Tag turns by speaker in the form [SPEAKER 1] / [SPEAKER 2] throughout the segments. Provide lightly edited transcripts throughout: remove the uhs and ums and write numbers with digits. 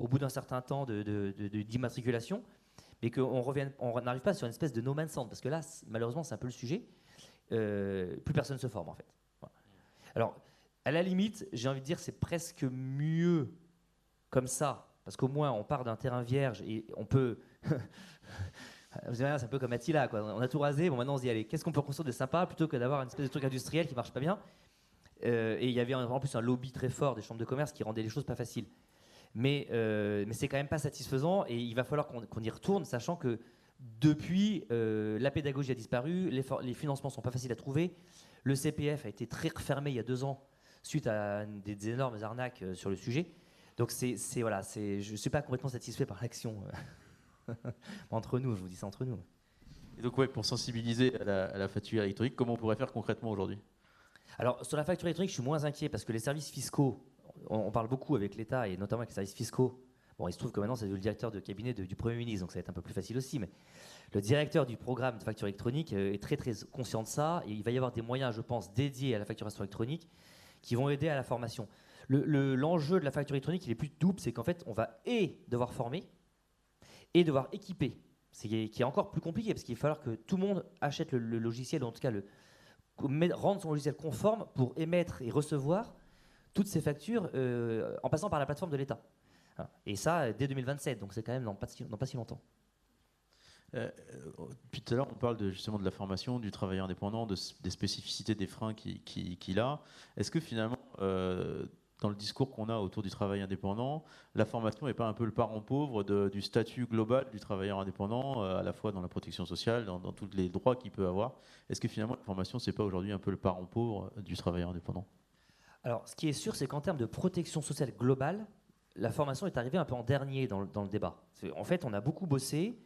[SPEAKER 1] bout d'un certain temps d'immatriculation, mais on n'arrive pas sur une espèce de no man's land, parce que là, malheureusement, c'est un peu le sujet. Plus personne ne se forme, en fait. Voilà. Alors, à la limite, j'ai envie de dire, c'est presque mieux comme ça, parce qu'au moins, on part d'un terrain vierge et on peut... C'est un peu comme Attila, quoi. On a tout rasé, bon, maintenant on se dit, allez, qu'est-ce qu'on peut construire de sympa plutôt que d'avoir une espèce de truc industriel qui marche pas bien. Et il y avait en plus un lobby très fort des chambres de commerce qui rendait les choses pas faciles. Mais c'est quand même pas satisfaisant et il va falloir qu'on y retourne, sachant que depuis, la pédagogie a disparu, les financements sont pas faciles à trouver, le CPF a été très refermé il y a 2 ans suite à des énormes arnaques sur le sujet. Donc voilà, je ne suis pas complètement satisfait par l'action. Entre nous, je vous dis ça entre nous.
[SPEAKER 2] Et donc, pour sensibiliser à la facture électronique, comment on pourrait faire concrètement aujourd'hui ?
[SPEAKER 1] Alors, sur la facture électronique, je suis moins inquiet parce que les services fiscaux, on parle beaucoup avec l'État et notamment avec les services fiscaux. Bon, il se trouve que maintenant, c'est le directeur de cabinet du Premier ministre, donc ça va être un peu plus facile aussi. Mais le directeur du programme de facture électronique est très, très conscient de ça. Et il va y avoir des moyens, je pense, dédiés à la facturation électronique qui vont aider à la formation. L'enjeu de la facture électronique, il est plus double, c'est qu'en fait, on va devoir former et devoir équiper, qui est encore plus compliqué, parce qu'il va falloir que tout le monde achète le logiciel, ou en tout cas rendre son logiciel conforme pour émettre et recevoir toutes ces factures en passant par la plateforme de l'État. Et ça, dès 2027, donc c'est quand même dans pas si longtemps.
[SPEAKER 2] Depuis tout à l'heure, on parle justement de la formation, du travailleur indépendant, des spécificités des freins qu'il a. Est-ce que finalement, dans le discours qu'on a autour du travail indépendant, la formation n'est pas un peu le parent pauvre du statut global du travailleur indépendant, à la fois dans la protection sociale, dans tous les droits qu'il peut avoir ? Est-ce que finalement la formation, c'est pas aujourd'hui un peu le parent pauvre du travailleur indépendant ?
[SPEAKER 1] Alors, ce qui est sûr, c'est qu'en termes de protection sociale globale, la formation est arrivée un peu en dernier dans le débat. En fait, on a beaucoup bossé,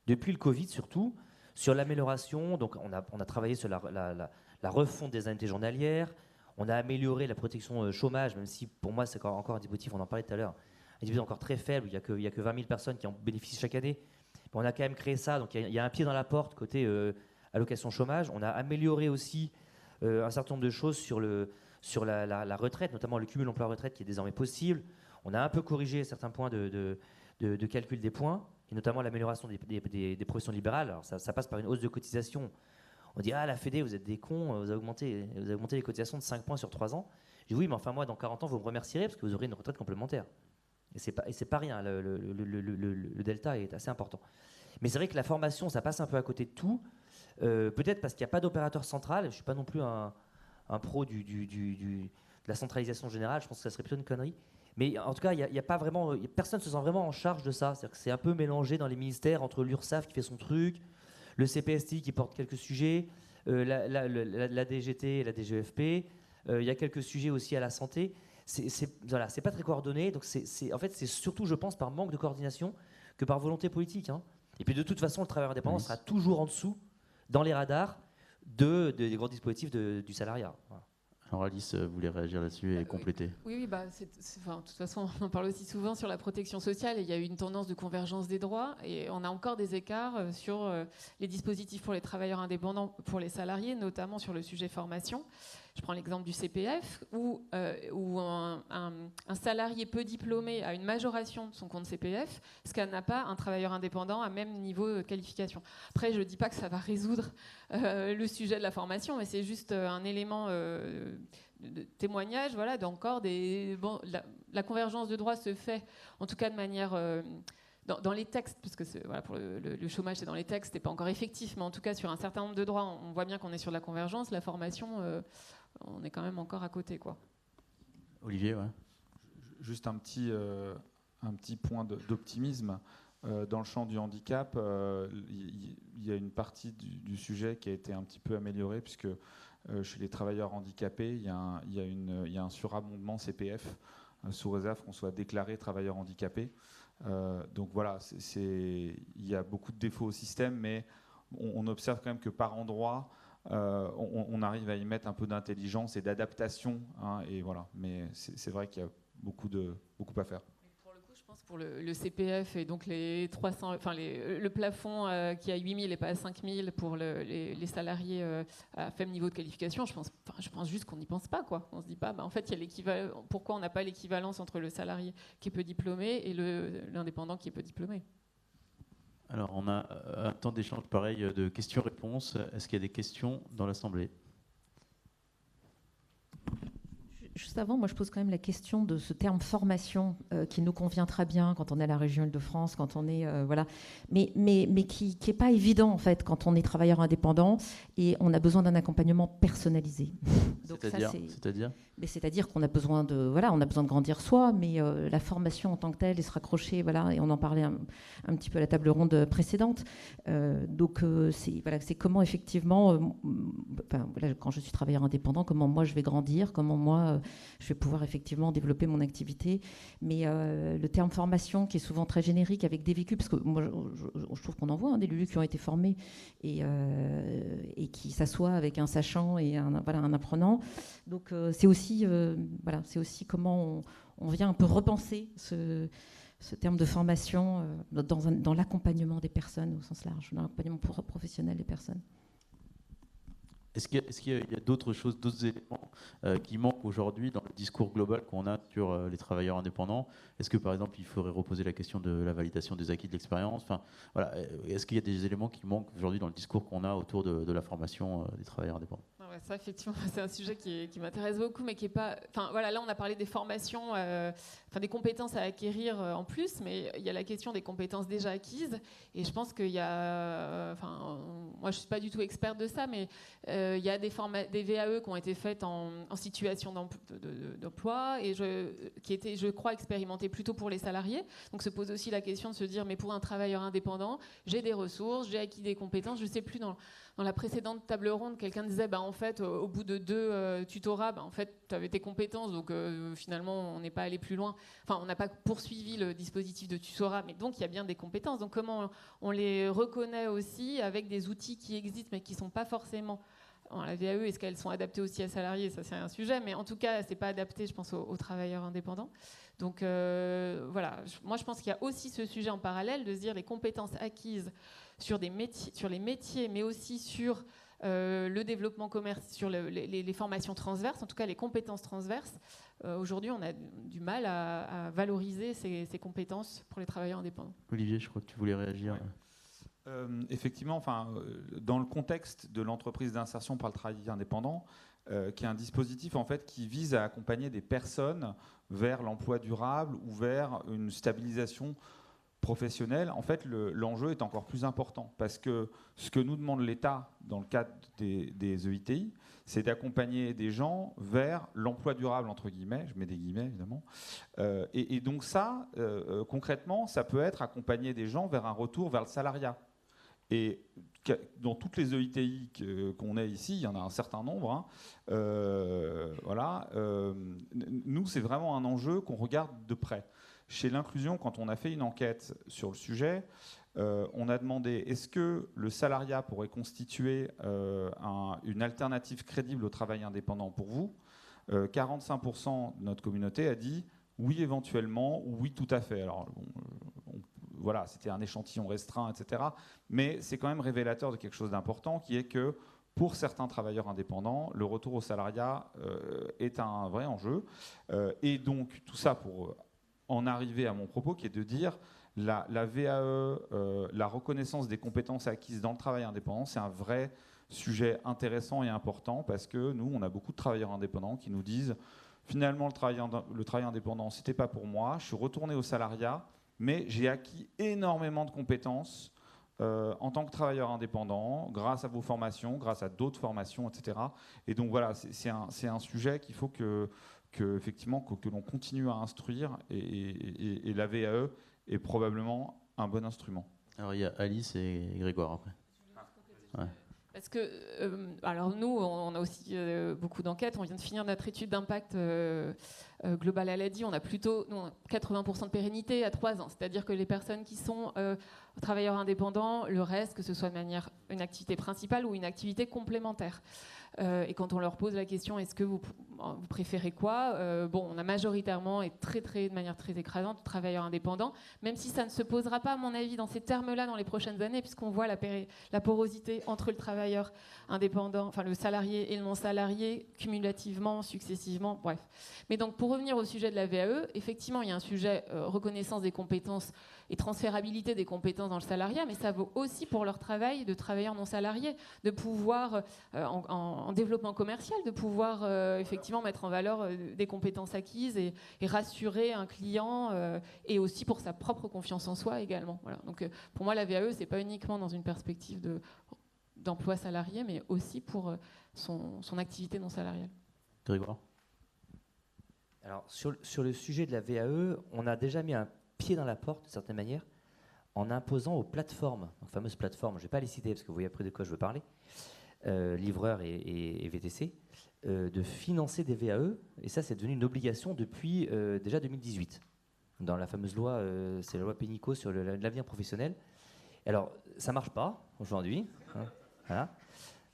[SPEAKER 1] depuis le Covid surtout, sur l'amélioration. Donc, on a travaillé sur la refonte des indemnités journalières. On a amélioré la protection chômage, même si pour moi c'est encore un dispositif, on en parlait tout à l'heure, un dispositif encore très faible, où il n'y a que 20 000 personnes qui en bénéficient chaque année. Mais on a quand même créé ça, donc il y a un pied dans la porte côté allocation chômage. On a amélioré aussi un certain nombre de choses sur la retraite, notamment le cumul emploi-retraite qui est désormais possible. On a un peu corrigé certains points de calcul des points, et notamment l'amélioration des professions libérales. Alors ça passe par une hausse de cotisation. On dit, la Fédé, vous êtes des cons, vous avez augmenté les cotisations de 5 points sur 3 ans. Je dis, oui, mais enfin, moi, dans 40 ans, vous me remercierez parce que vous aurez une retraite complémentaire. Et c'est pas rien, le delta est assez important. Mais c'est vrai que la formation, ça passe un peu à côté de tout. Peut-être parce qu'il n'y a pas d'opérateur central. Je ne suis pas non plus un pro de la centralisation générale. Je pense que ça serait plutôt une connerie. Mais en tout cas, il y a pas vraiment, personne ne se sent vraiment en charge de ça. C'est-à-dire que c'est un peu mélangé dans les ministères entre l'URSSAF qui fait son truc, le CPSTI qui porte quelques sujets, la DGT et la DGEFP. Il y a quelques sujets aussi à la santé. Voilà, c'est pas très coordonné. Donc en fait, c'est surtout, je pense, par manque de coordination que par volonté politique. Hein. Et puis de toute façon, le travailleur indépendant sera toujours en dessous, dans les radars, des grands dispositifs du salariat. Voilà.
[SPEAKER 2] Alors Alice voulait réagir là-dessus et compléter.
[SPEAKER 3] Oui, de toute façon, on en parle aussi souvent sur la protection sociale et il y a eu une tendance de convergence des droits et on a encore des écarts sur les dispositifs pour les travailleurs indépendants, pour les salariés, notamment sur le sujet formation. Je prends l'exemple du CPF où un salarié peu diplômé a une majoration de son compte CPF, ce qu'elle n'a pas un travailleur indépendant à même niveau de qualification. Après, je ne dis pas que ça va résoudre le sujet de la formation, mais c'est juste un élément de témoignage, voilà, d'encore la convergence de droits se fait, en tout cas de manière dans les textes, parce que voilà, pour le chômage c'est dans les textes, c'est pas encore effectif, mais en tout cas sur un certain nombre de droits, on voit bien qu'on est sur la convergence. La formation, on est quand même encore à côté, quoi.
[SPEAKER 2] Olivier, ouais.
[SPEAKER 4] Juste un petit point d'optimisme. Dans le champ du handicap, il y a une partie du sujet qui a été un petit peu améliorée, puisque chez les travailleurs handicapés, il y a un surabondement CPF, sous réserve qu'on soit déclaré travailleur handicapé. Donc voilà, il y a beaucoup de défauts au système, mais on observe quand même que par endroit, on arrive à y mettre un peu d'intelligence et d'adaptation, hein, et voilà. Mais c'est vrai qu'il y a beaucoup à faire.
[SPEAKER 3] pense pour le CPF et donc les 300, le plafond qui est à 8 000 et pas à 5 000 pour les salariés à faible niveau de qualification, je pense juste qu'on n'y pense pas, quoi. On se dit pas, en fait, il y a l'équivalent. Pourquoi on n'a pas l'équivalence entre le salarié qui est peu diplômé et l'indépendant qui est peu diplômé?
[SPEAKER 2] Alors, on a un temps d'échange pareil de questions-réponses. Est-ce qu'il y a des questions dans l'Assemblée ?
[SPEAKER 5] Juste avant, moi je pose quand même la question de ce terme formation qui nous convient très bien quand on est à la région Île-de-France, quand on est voilà, mais qui est pas évident en fait quand on est travailleur indépendant et on a besoin d'un accompagnement personnalisé.
[SPEAKER 2] Donc c'est-à-dire
[SPEAKER 5] qu'on a besoin de grandir soi, mais la formation en tant que telle et se raccrocher, voilà, et on en parlait un petit peu à la table ronde précédente. C'est comment effectivement, quand je suis travailleur indépendant, comment moi je vais grandir, comment moi je vais pouvoir effectivement développer mon activité. Mais le terme formation qui est souvent très générique avec des vécus, parce que moi je trouve qu'on en voit des Lulu qui ont été formés et qui s'assoient avec un sachant et un apprenant. Donc c'est aussi comment on vient un peu repenser ce terme de formation dans l'accompagnement des personnes au sens large, dans l'accompagnement professionnel des personnes.
[SPEAKER 2] Est-ce qu'il y a d'autres choses, d'autres éléments qui manquent aujourd'hui dans le discours global qu'on a sur les travailleurs indépendants ? Est-ce que, par exemple, il faudrait reposer la question de la validation des acquis de l'expérience ? Enfin, voilà, est-ce qu'il y a des éléments qui manquent aujourd'hui dans le discours qu'on a autour de la formation des travailleurs indépendants ?
[SPEAKER 3] Ouais, ça, effectivement, c'est un sujet qui m'intéresse beaucoup, mais qui est pas... Enfin, voilà, là, on a parlé des formations, des compétences à acquérir en plus, mais il y a la question des compétences déjà acquises. Et je pense qu'il y a... moi, je ne suis pas du tout experte de ça, mais il y a des VAE qui ont été faites en situation d'emploi et qui étaient, je crois, expérimentées plutôt pour les salariés. Donc, se pose aussi la question de se dire, mais pour un travailleur indépendant, j'ai des ressources, j'ai acquis des compétences. Je ne sais plus, dans la précédente table ronde, quelqu'un disait, en fait, au bout de 2 tutorats, en fait, tu avais tes compétences, donc finalement, on n'est pas allé plus loin. Enfin, on n'a pas poursuivi le dispositif de tutorat, mais donc il y a bien des compétences. Donc comment on les reconnaît aussi avec des outils qui existent, mais qui ne sont pas forcément... La VAE, est-ce qu'elles sont adaptées aussi à salariés ? Ça, c'est un sujet, mais en tout cas, ce n'est pas adapté, je pense, aux travailleurs indépendants. Donc voilà, moi, je pense qu'il y a aussi ce sujet en parallèle de se dire les compétences acquises sur les métiers, mais aussi sur le développement commercial, sur les formations transverses, en tout cas les compétences transverses. Aujourd'hui, on a du mal à valoriser ces compétences pour les travailleurs indépendants.
[SPEAKER 2] Olivier, je crois que tu voulais réagir.
[SPEAKER 4] Ouais. Effectivement, dans le contexte de l'entreprise d'insertion par le travail indépendant, qui est un dispositif en fait qui vise à accompagner des personnes vers l'emploi durable ou vers une stabilisation professionnelle, en fait, l'enjeu est encore plus important parce que ce que nous demande l'État dans le cadre des EITI, c'est d'accompagner des gens vers l'emploi durable, entre guillemets, je mets des guillemets évidemment, et donc ça, concrètement, ça peut être accompagner des gens vers un retour vers le salariat. Et dans toutes les EITI qu'on a ici, il y en a un certain nombre, nous, c'est vraiment un enjeu qu'on regarde de près. Chez l'Inclusion, quand on a fait une enquête sur le sujet, on a demandé est-ce que le salariat pourrait constituer une alternative crédible au travail indépendant pour vous ? 45% de notre communauté a dit oui éventuellement ou oui tout à fait. Alors voilà, c'était un échantillon restreint, etc. Mais c'est quand même révélateur de quelque chose d'important qui est que pour certains travailleurs indépendants, le retour au salariat est un vrai enjeu. Et donc tout ça pour en arriver à mon propos qui est de dire la VAE, la reconnaissance des compétences acquises dans le travail indépendant, c'est un vrai sujet intéressant et important parce que nous, on a beaucoup de travailleurs indépendants qui nous disent finalement le travail indépendant, c'était pas pour moi, je suis retourné au salariat, mais j'ai acquis énormément de compétences en tant que travailleur indépendant, grâce à vos formations, grâce à d'autres formations, etc. Et donc voilà, c'est un sujet qu'il faut effectivement que l'on continue à instruire et la VAE est probablement un bon instrument.
[SPEAKER 2] Alors il y a Alice et Grégoire après.
[SPEAKER 3] Ouais. Parce que, alors nous, on a aussi beaucoup d'enquêtes. On vient de finir notre étude d'impact Global a dit, on a plutôt 80% de pérennité à 3 ans. C'est-à-dire que les personnes qui sont travailleurs indépendants, le reste, que ce soit de manière une activité principale ou une activité complémentaire. Et quand on leur pose la question, est-ce que vous préférez quoi, on a majoritairement et de manière très écrasante travailleurs indépendants, même si ça ne se posera pas, à mon avis, dans ces termes-là dans les prochaines années, puisqu'on voit la porosité entre le travailleur indépendant, enfin le salarié et le non-salarié, cumulativement, successivement, bref. Mais donc, pour revenir au sujet de la VAE, effectivement, il y a un sujet reconnaissance des compétences et transférabilité des compétences dans le salariat, mais ça vaut aussi pour leur travail de travailleurs non salariés, de pouvoir, en développement commercial, de pouvoir effectivement mettre en valeur des compétences acquises et rassurer un client, et aussi pour sa propre confiance en soi également. Voilà. Donc pour moi, la VAE, c'est pas uniquement dans une perspective d'emploi salarié, mais aussi pour son activité non salariale.
[SPEAKER 2] Grégoire.
[SPEAKER 1] Alors, sur le sujet de la VAE, on a déjà mis un pied dans la porte, de certaine manière, en imposant aux plateformes, donc fameuses plateformes, je ne vais pas les citer parce que vous voyez après de quoi je veux parler, livreurs et VTC, de financer des VAE, et ça c'est devenu une obligation depuis déjà 2018. Dans la fameuse loi, c'est la loi Pénicaud sur l'avenir professionnel. Alors, ça ne marche pas aujourd'hui, hein, voilà.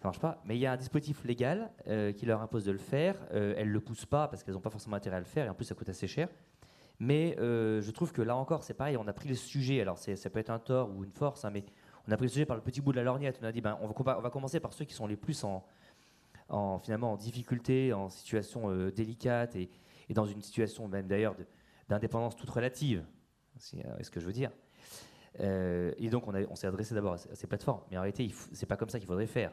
[SPEAKER 1] Ça marche pas, mais il y a un dispositif légal qui leur impose de le faire. Elles ne le poussent pas parce qu'elles n'ont pas forcément intérêt à le faire, et en plus ça coûte assez cher. Mais je trouve que là encore, c'est pareil, on a pris le sujet, alors ça peut être un tort ou une force, hein, mais on a pris le sujet par le petit bout de la lorgnette. On a dit, on va commencer par ceux qui sont les plus finalement en difficulté, en situation délicate, et dans une situation même d'ailleurs d'indépendance toute relative, c'est ce que je veux dire. Et donc on s'est adressé d'abord à ces plateformes, mais en réalité, c'est pas comme ça qu'il faudrait faire.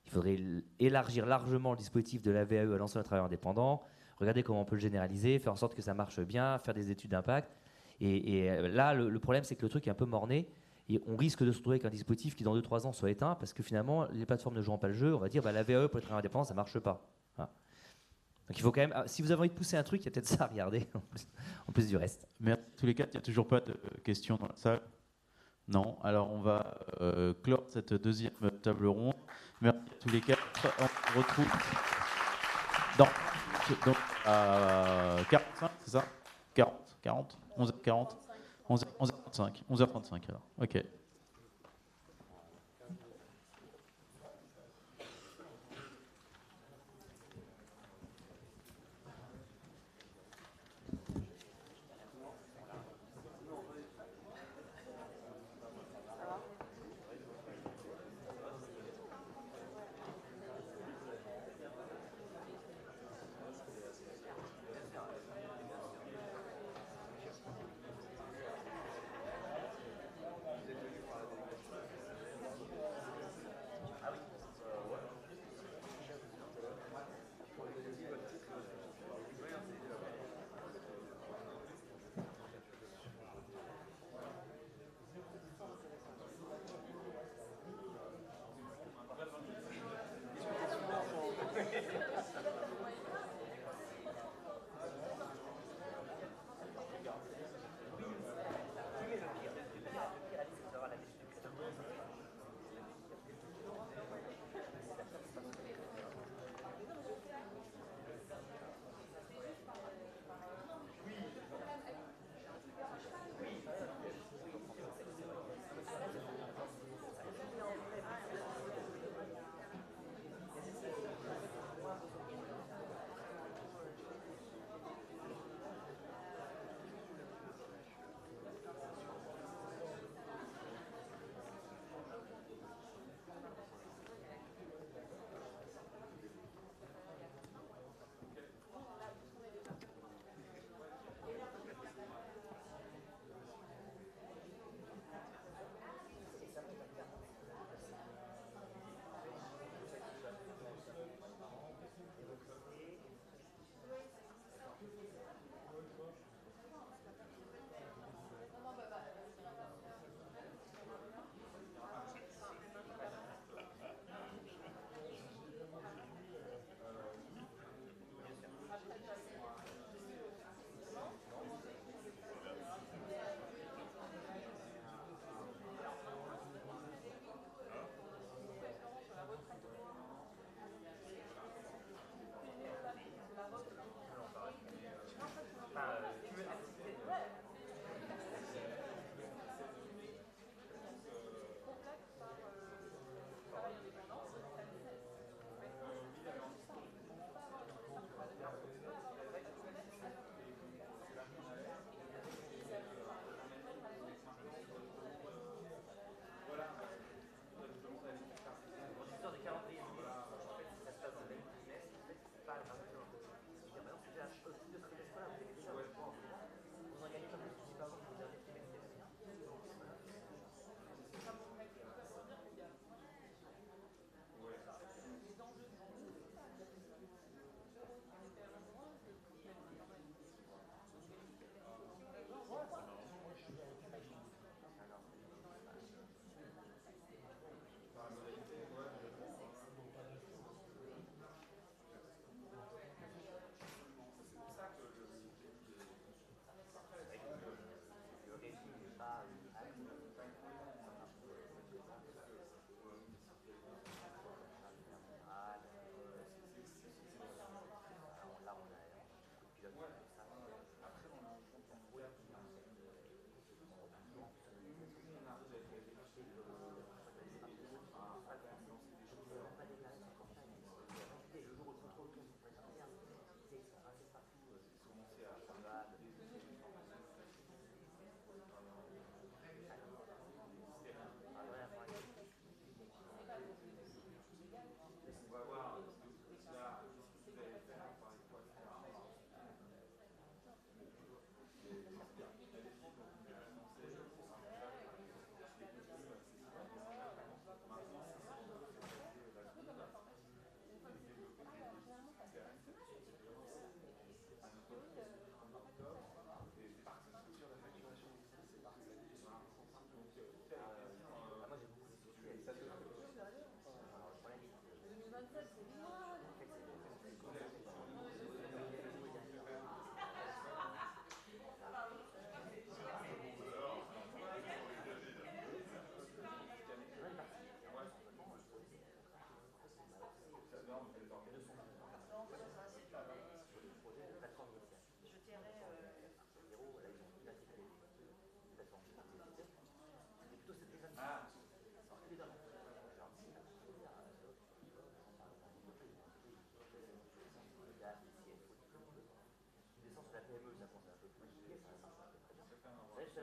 [SPEAKER 1] Il faudrait élargir largement le dispositif de la VAE à l'ensemble des travailleurs indépendants, regarder comment on peut le généraliser, faire en sorte que ça marche bien, faire des études d'impact. Et là, le problème, c'est que le truc est un peu morné. Et on risque de se retrouver avec un dispositif qui, dans 2-3 ans, soit éteint, parce que finalement, les plateformes ne jouant pas le jeu, on va dire la VAE pour les travailleurs indépendants, ça ne marche pas. Voilà. Donc il faut quand même, si vous avez envie de pousser un truc, il y a peut-être ça à regarder, en plus du reste.
[SPEAKER 2] Mais en tous les cas, il n'y a toujours pas de questions dans la salle. Non, alors on va clore cette deuxième table ronde. Merci à tous les quatre. On se retrouve à 45, c'est ça 40 11h40 11h35 alors. Ok.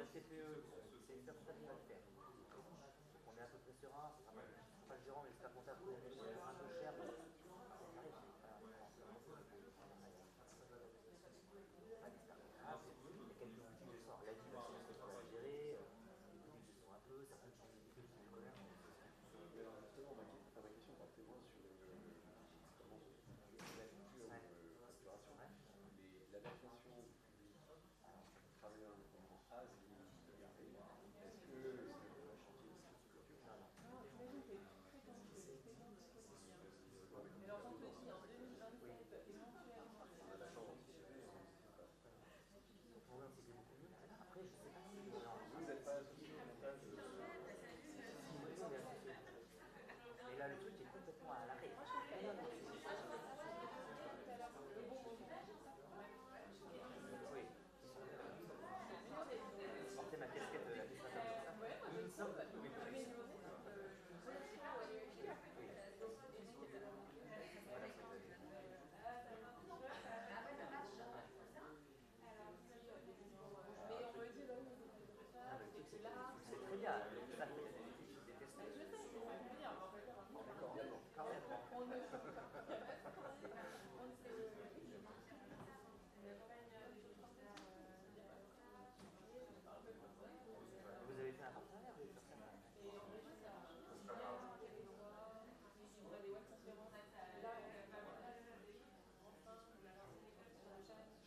[SPEAKER 1] la CPE, c'est une personne qui va le faire. On est à peu près serein, ce sera pas le gérant, mais l'expert comptable un peu cher. Et là, le truc est complètement à l'arrêt. Oui. Porter ma casquette de la destination. C'est très bien.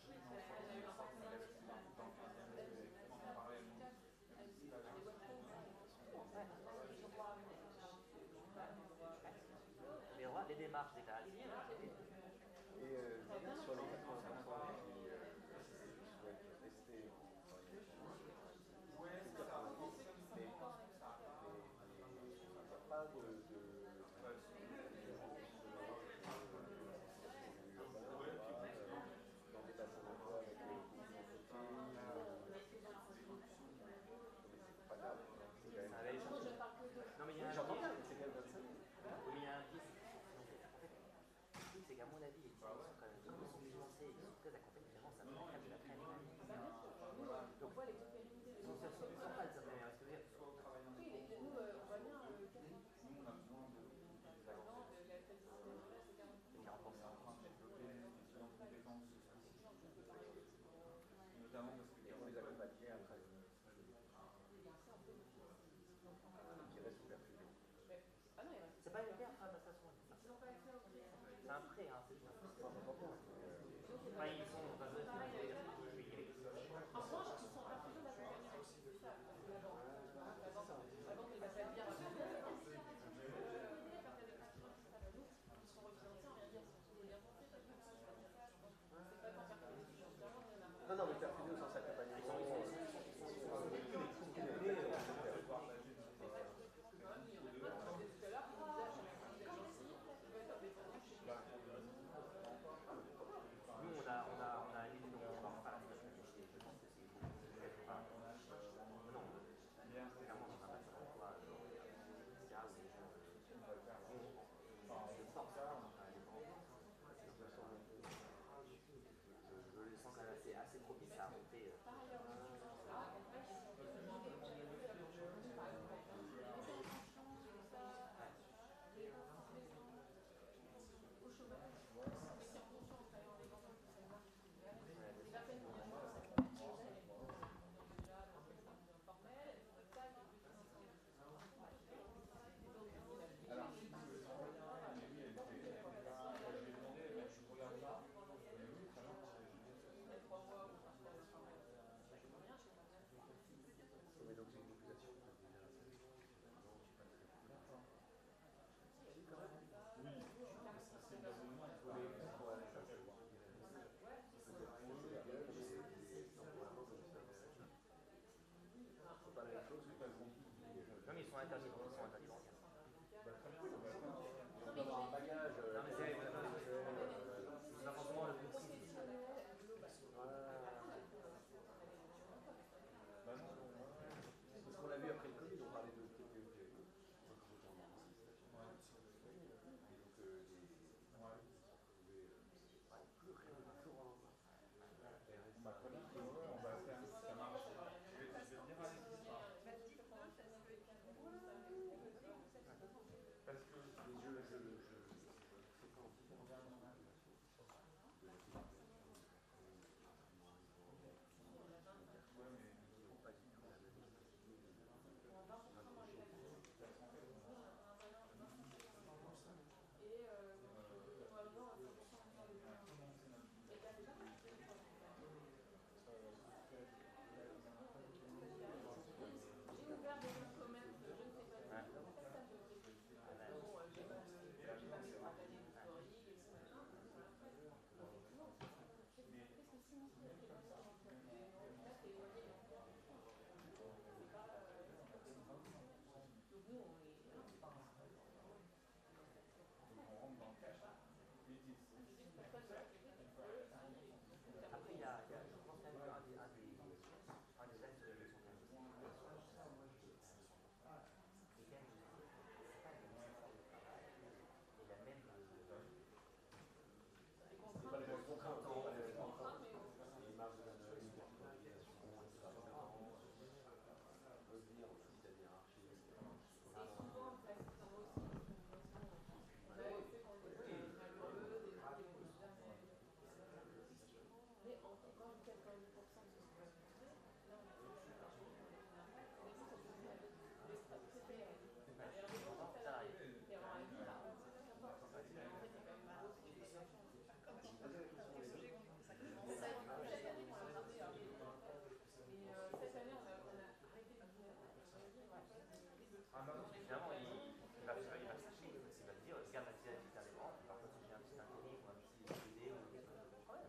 [SPEAKER 1] Vous avez fait un partenariat avec les démarches déclaratives.
[SPEAKER 6] Et sur les 80% qui souhaitent rester mais il n'y a pas de dans des bassins d'emploi avec c'est pas grave.
[SPEAKER 1] Non mais il y a un
[SPEAKER 6] j'entends bien, c'est quand même 25 000.
[SPEAKER 1] Oui, il y a un risque. Le truc, c'est qu'à mon avis, les clients sont quand même, comme ils sont financés, ils sont très accompagnés, vraiment, ça va être de la préannée. Donc, ils sont pas le certain, mais ce que je veux dire,
[SPEAKER 3] Oui, nous, on va bien.
[SPEAKER 4] Nous, on a besoin de
[SPEAKER 1] c'est 40%.
[SPEAKER 4] développer des compétences notamment parce que
[SPEAKER 6] on les accompagner après. Qui reste ouvert public.
[SPEAKER 1] C'est pas une perte, de toute façon. C'est un prêt, hein, c'est juste. Enfin, ils sont dans un
[SPEAKER 3] En revanche, ils sont pas plutôt d'accompagnement. Avant qu'il va faire bien.
[SPEAKER 6] Non, mais faire fusionner sans accompagnement.
[SPEAKER 1] Non, mais ils sont interdits. Ils sont interdits.
[SPEAKER 6] D'avoir un bagage.
[SPEAKER 1] Non, mais c'est pas forcément le plus petit.
[SPEAKER 6] C'est ce qu'on a vu après le Covid, on parlait de TPE.
[SPEAKER 1] Finalement, il va chercher, il va se dire, regarde la série qui indépendante, par contre, si j'ai un petit intérim ou un petit CD ou quelque chose, pas de problème.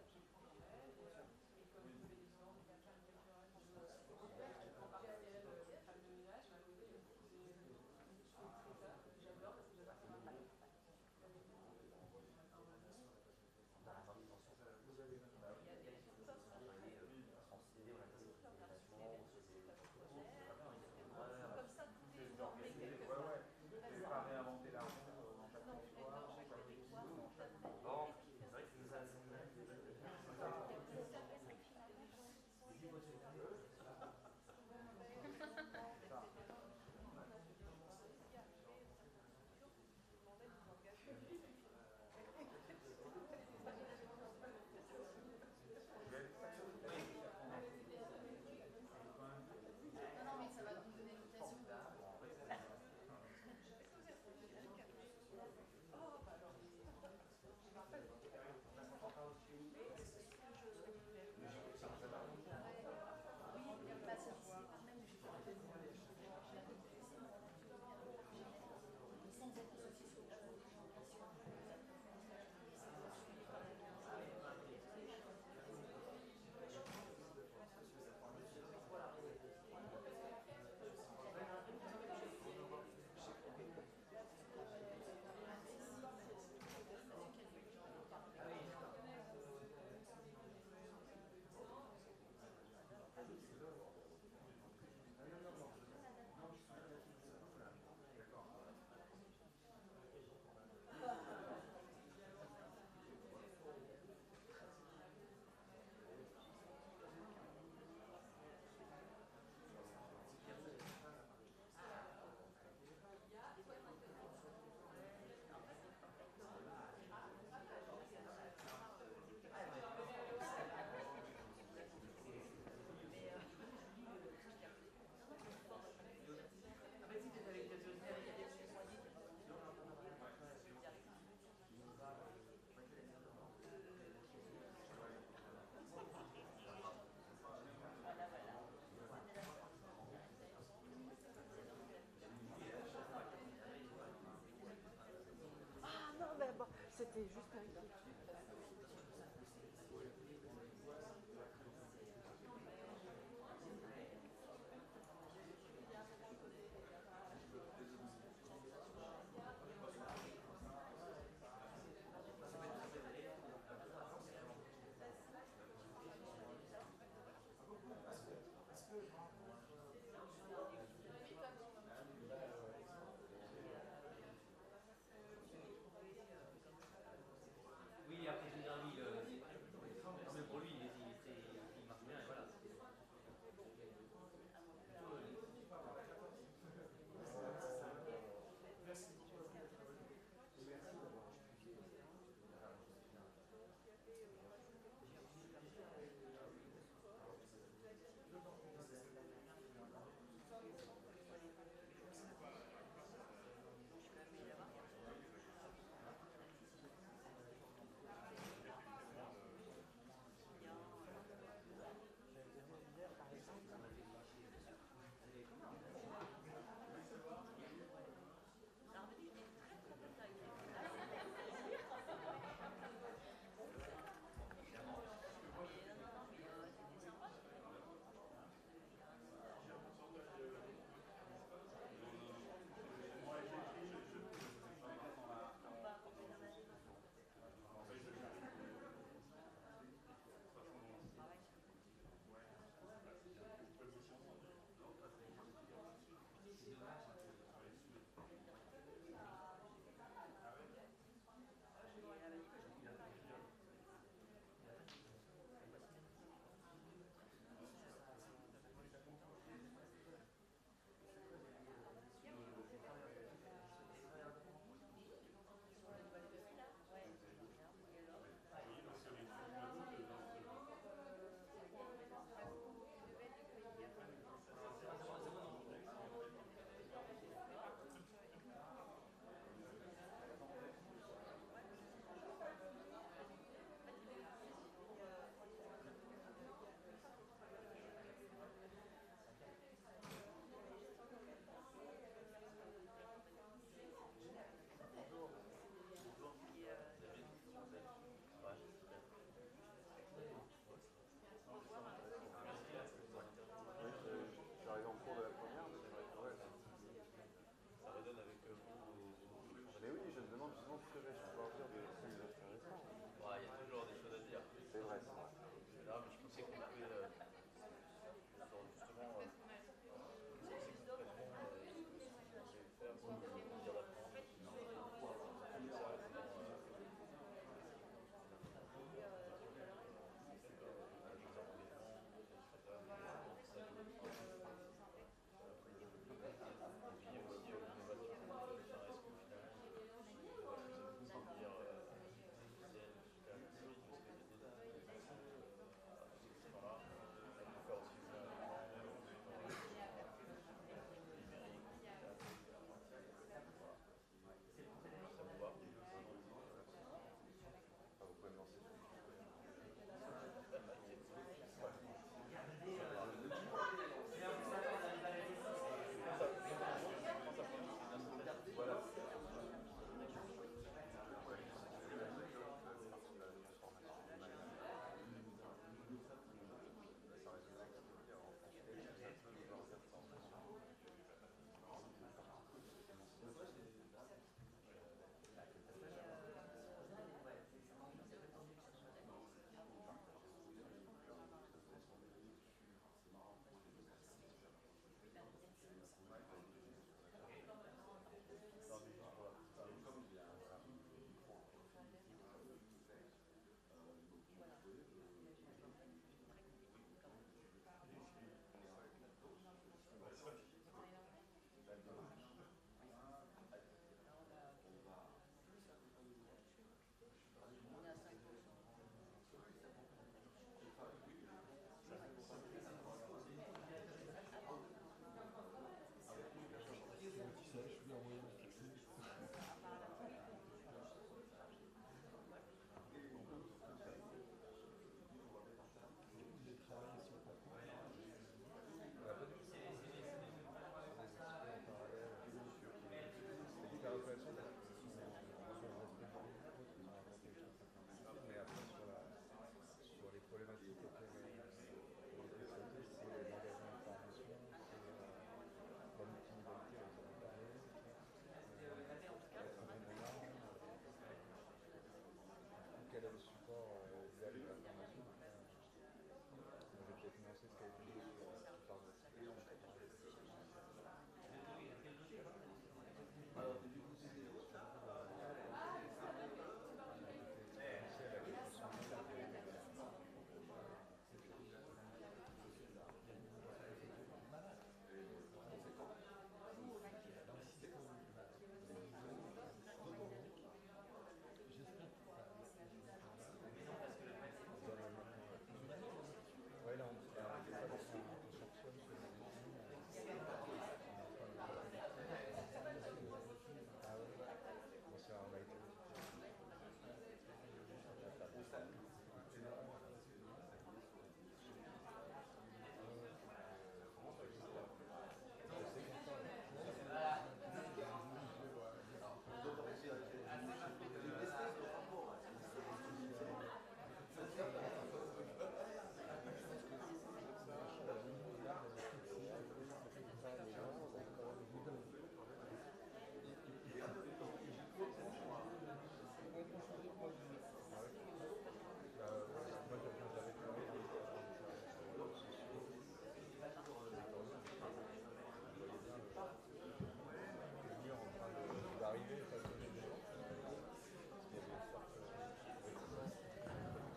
[SPEAKER 7] C'était juste avec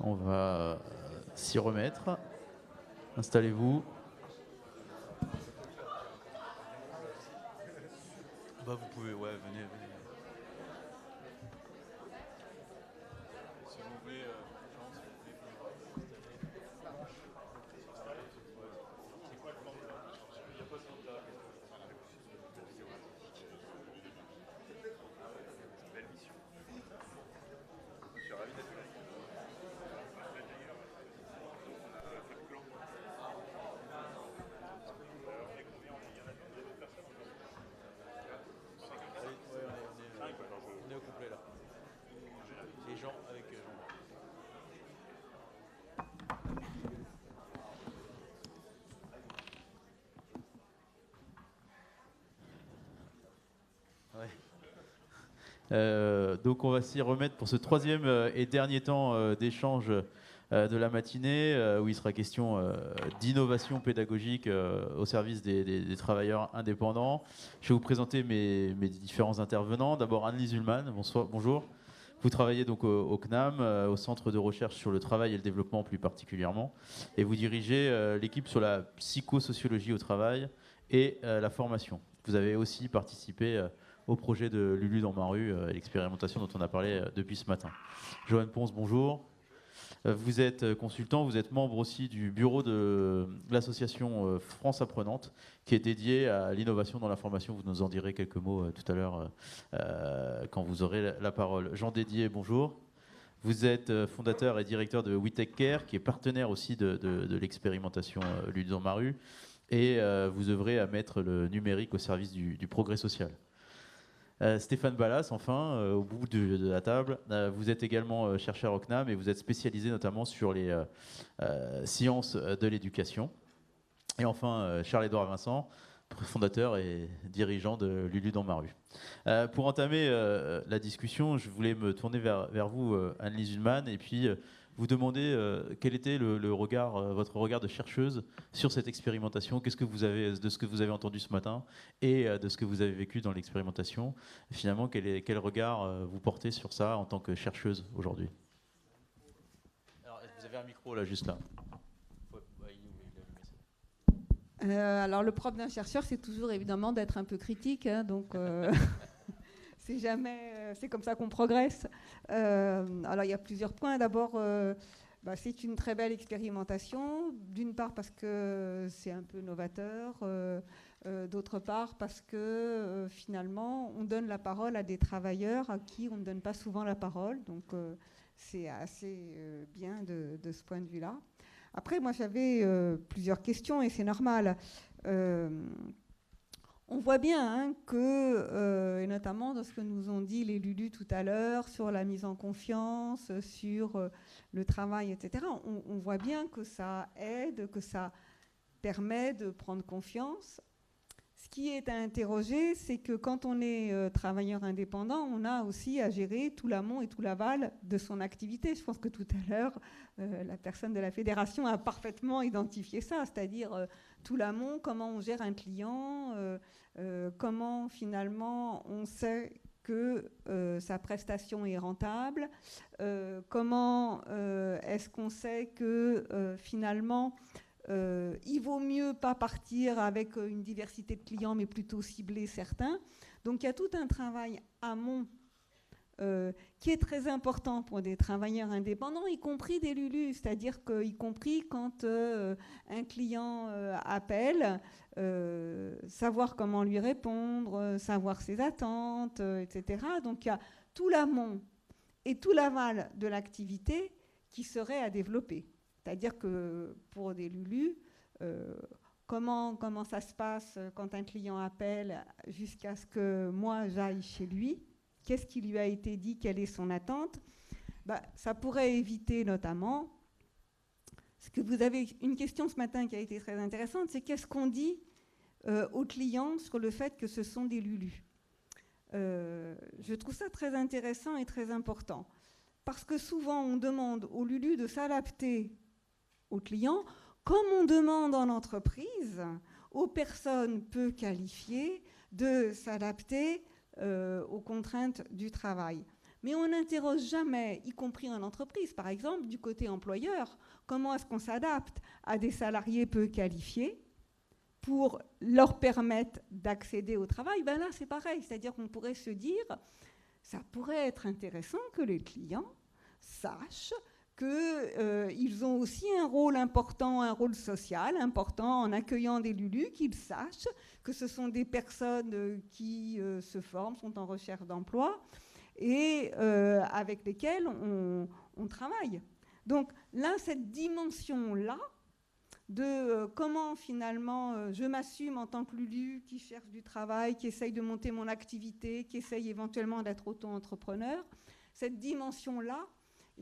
[SPEAKER 2] On va s'y remettre. Installez-vous. Bah, vous pouvez, ouais, venez. Si vous voulez, c'est quoi le plan de il n'y a pas de plan. Belle mission. Je suis ravi d'être là. On est Donc on va s'y remettre pour ce troisième et dernier temps d'échange de la matinée, où il sera question d'innovation pédagogique au service des travailleurs indépendants. Je vais vous présenter mes différents intervenants. D'abord Anne-Lise Ullmann, bonjour. Vous travaillez donc au CNAM, au Centre de recherche sur le travail et le développement plus particulièrement, et vous dirigez l'équipe sur la psychosociologie au travail et la formation. Vous avez aussi participé au projet de Lulu dans ma rue, l'expérimentation dont on a parlé depuis ce matin. Joanne Ponce, bonjour. Vous êtes consultant, vous êtes membre aussi du bureau de l'association France Apprenante, qui est dédiée à l'innovation dans la formation. Vous nous en direz quelques mots tout à l'heure quand vous aurez la parole. Jean Dédier, bonjour. Vous êtes fondateur et directeur de WeTechCare, qui est partenaire aussi de l'expérimentation Lulu dans ma rue, et vous œuvrez à mettre le numérique au service du progrès social. Stéphane Ballas, enfin, au bout de la table, vous êtes également chercheur au CNAM et vous êtes spécialisé notamment sur les sciences de l'éducation. Et enfin, Charles-Édouard Vincent, fondateur et dirigeant de Lulu dans ma rue. Pour entamer la discussion, je voulais me tourner vers vous, Anne-Lise Ullmann, et puis vous demander quel était votre regard de chercheuse sur cette expérimentation. Qu'est-ce que vous avez de ce que vous avez entendu ce matin et de ce que vous avez vécu dans l'expérimentation. Finalement, quel regard vous portez sur ça en tant que chercheuse aujourd'hui? Alors, vous avez un micro là, juste là.
[SPEAKER 8] Alors le propre d'un chercheur, c'est toujours évidemment d'être un peu critique, hein, donc c'est comme ça qu'on progresse. Alors il y a plusieurs points. D'abord, c'est une très belle expérimentation, d'une part parce que c'est un peu novateur, d'autre part parce que finalement on donne la parole à des travailleurs à qui on ne donne pas souvent la parole, donc c'est assez bien de ce point de vue-là. Après, moi, j'avais plusieurs questions et c'est normal. On voit bien que, et notamment dans ce que nous ont dit les Lulu tout à l'heure, sur la mise en confiance, sur le travail, etc., on voit bien que ça aide, que ça permet de prendre confiance. Ce qui est à interroger, c'est que quand on est travailleur indépendant, on a aussi à gérer tout l'amont et tout l'aval de son activité. Je pense que tout à l'heure, la personne de la fédération a parfaitement identifié ça, c'est-à-dire tout l'amont, comment on gère un client, comment finalement on sait que sa prestation est rentable, comment est-ce qu'on sait que finalement il vaut mieux pas partir avec une diversité de clients, mais plutôt cibler certains. Donc il y a tout un travail amont qui est très important pour des travailleurs indépendants, y compris des Lulu, c'est-à-dire y compris quand un client appelle, savoir comment lui répondre, savoir ses attentes, etc. Donc il y a tout l'amont et tout l'aval de l'activité qui serait à développer. C'est-à-dire que pour des Lulu, comment ça se passe quand un client appelle jusqu'à ce que moi j'aille chez lui? Qu'est-ce qui lui a été dit? Quelle est son attente? Ça pourrait éviter notamment, ce que vous avez une question ce matin qui a été très intéressante, c'est qu'est-ce qu'on dit aux clients sur le fait que ce sont des Lulu? Je trouve ça très intéressant et très important. Parce que souvent on demande aux Lulu de s'adapter aux clients, comme on demande en entreprise aux personnes peu qualifiées de s'adapter aux contraintes du travail. Mais on n'interroge jamais, y compris en entreprise, par exemple, du côté employeur, comment est-ce qu'on s'adapte à des salariés peu qualifiés pour leur permettre d'accéder au travail. Là, c'est pareil, c'est-à-dire qu'on pourrait se dire, ça pourrait être intéressant que les clients sachent qu'ils ont aussi un rôle important, un rôle social important en accueillant des Lulu, qu'ils sachent que ce sont des personnes qui se forment, sont en recherche d'emploi et avec lesquelles on travaille. Donc là, cette dimension-là de comment finalement je m'assume en tant que Lulu qui cherche du travail, qui essaye de monter mon activité, qui essaye éventuellement d'être auto-entrepreneur, cette dimension-là,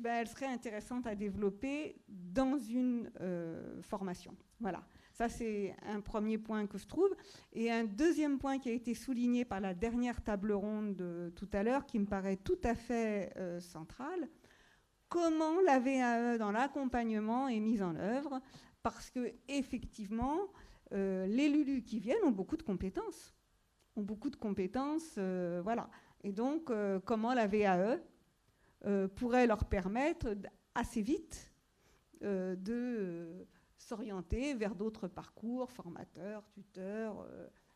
[SPEAKER 8] elle serait intéressante à développer dans une formation. Voilà. Ça, c'est un premier point que je trouve. Et un deuxième point qui a été souligné par la dernière table ronde de tout à l'heure, qui me paraît tout à fait central, comment la VAE dans l'accompagnement est mise en œuvre, parce que effectivement, les LULU qui viennent ont beaucoup de compétences. Voilà. Et donc, comment la VAE pourrait leur permettre assez vite de s'orienter vers d'autres parcours, formateurs, tuteurs,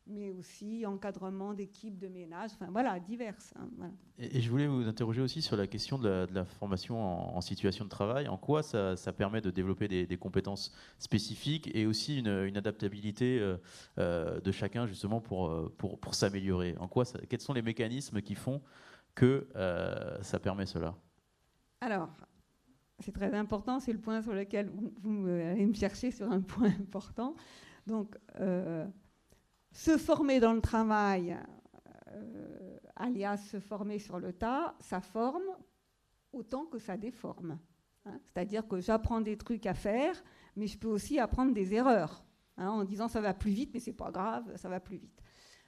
[SPEAKER 8] mais aussi encadrement d'équipes de ménage, enfin voilà, diverses. Hein, voilà.
[SPEAKER 2] Et je voulais vous interroger aussi sur la question de la formation en situation de travail. En quoi ça permet de développer des compétences spécifiques et aussi une adaptabilité de chacun justement pour s'améliorer. Quels sont les mécanismes qui font que ça permet cela?
[SPEAKER 8] Alors, c'est très important, c'est le point sur lequel vous allez me chercher sur un point important. Donc, se former dans le travail, alias se former sur le tas, ça forme autant que ça déforme. Hein. C'est-à-dire que j'apprends des trucs à faire, mais je peux aussi apprendre des erreurs, hein, en disant ça va plus vite, mais c'est pas grave, ça va plus vite.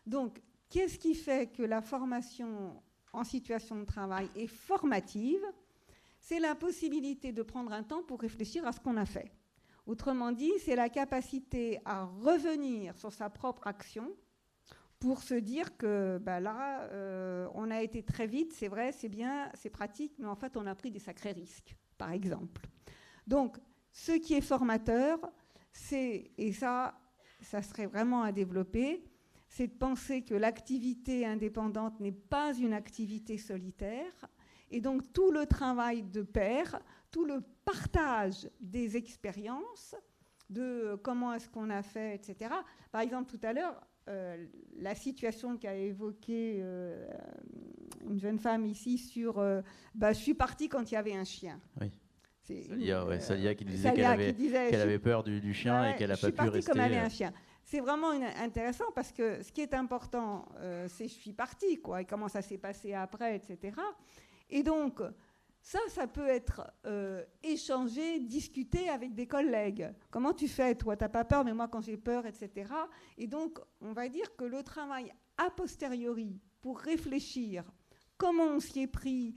[SPEAKER 8] Donc, qu'est-ce qui fait que la formation en situation de travail est formative? C'est la possibilité de prendre un temps pour réfléchir à ce qu'on a fait. Autrement dit, c'est la capacité à revenir sur sa propre action pour se dire que là, on a été très vite, c'est vrai, c'est bien, c'est pratique, mais en fait, on a pris des sacrés risques, par exemple. Donc, ce qui est formateur, c'est, et ça serait vraiment à développer, c'est de penser que l'activité indépendante n'est pas une activité solitaire. Et donc, tout le travail de pair, tout le partage des expériences, de comment est-ce qu'on a fait, etc. Par exemple, tout à l'heure, la situation qu'a évoquée une jeune femme ici sur je suis partie quand il y avait un chien.
[SPEAKER 2] Oui.
[SPEAKER 8] Salia
[SPEAKER 2] qui disait qu'elle avait peur du chien et qu'elle n'a pas pu rester.
[SPEAKER 8] Je suis partie comme il y avait un chien. C'est vraiment intéressant parce que ce qui est important, c'est je suis partie, quoi, et comment ça s'est passé après, etc. Et donc, ça peut être échangé, discuté avec des collègues. Comment tu fais, toi? T'as pas peur, mais moi, quand j'ai peur, etc. Et donc, on va dire que le travail a posteriori pour réfléchir comment on s'y est pris,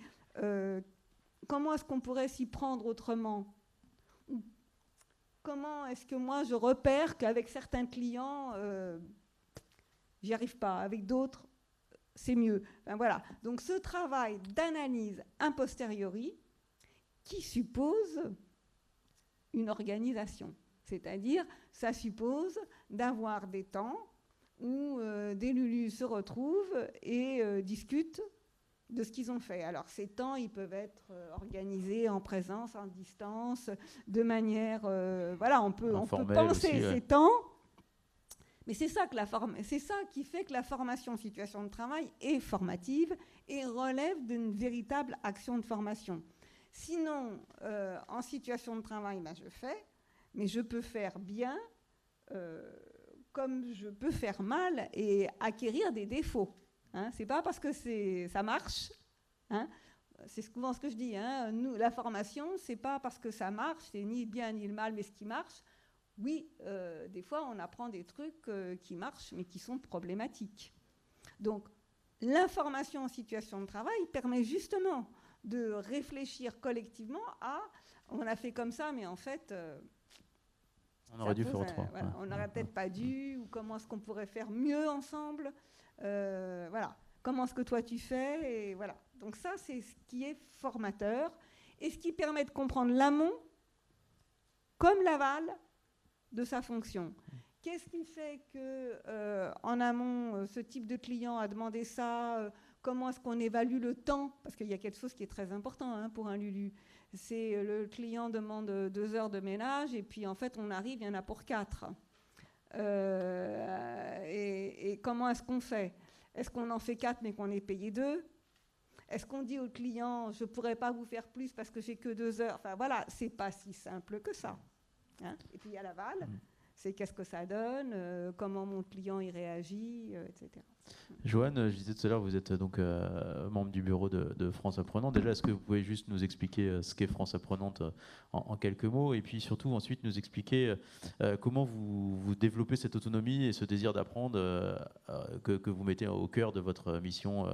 [SPEAKER 8] comment est-ce qu'on pourrait s'y prendre autrement, comment est-ce que moi, je repère qu'avec certains clients, j'y arrive pas, avec d'autres, c'est mieux. Enfin, voilà. Donc ce travail d'analyse a posteriori qui suppose une organisation. C'est-à-dire, ça suppose d'avoir des temps où des LULU se retrouvent et discutent de ce qu'ils ont fait. Alors ces temps, ils peuvent être organisés en présence, en distance, de manière... voilà, on peut penser aussi, ces temps. Mais c'est ça qui fait que la formation en situation de travail est formative et relève d'une véritable action de formation. Sinon, en situation de travail, je fais, mais je peux faire bien comme je peux faire mal et acquérir des défauts. Hein. C'est pas parce que ça marche. Hein. C'est souvent ce que je dis. Hein. Nous, la formation, c'est pas parce que ça marche, c'est ni le bien ni le mal, mais ce qui marche. Oui, des fois, on apprend des trucs qui marchent, mais qui sont problématiques. Donc, l'information en situation de travail permet justement de réfléchir collectivement à « on a fait comme ça, mais en fait...
[SPEAKER 2] on aurait dû faire autrement.
[SPEAKER 8] Voilà, on n'aurait peut-être pas dû, ou comment est-ce qu'on pourrait faire mieux ensemble voilà. Comment est-ce que toi tu fais ?» et voilà. Donc ça, c'est ce qui est formateur et ce qui permet de comprendre l'amont comme l'aval de sa fonction. Qu'est-ce qui fait que, en amont, ce type de client a demandé ça comment est-ce qu'on évalue le temps? Parce qu'il y a quelque chose qui est très important pour un LULU. C'est le client demande 2 heures de ménage et puis en fait, on arrive, il y en a pour 4. Et comment est-ce qu'on fait? Est-ce qu'on en fait 4 mais qu'on est payé 2? Est-ce qu'on dit au client, je ne pourrais pas vous faire plus parce que j'ai que 2 heures? Enfin voilà, c'est pas si simple que ça. Hein. Et puis il y a l'aval, c'est qu'est-ce que ça donne, comment mon client y réagit, etc.
[SPEAKER 2] Joanne, je disais tout à l'heure, vous êtes donc membre du bureau de France Apprenante. Déjà, est-ce que vous pouvez juste nous expliquer ce qu'est France Apprenante en quelques mots, et puis surtout ensuite nous expliquer comment vous développez cette autonomie et ce désir d'apprendre que vous mettez au cœur de votre mission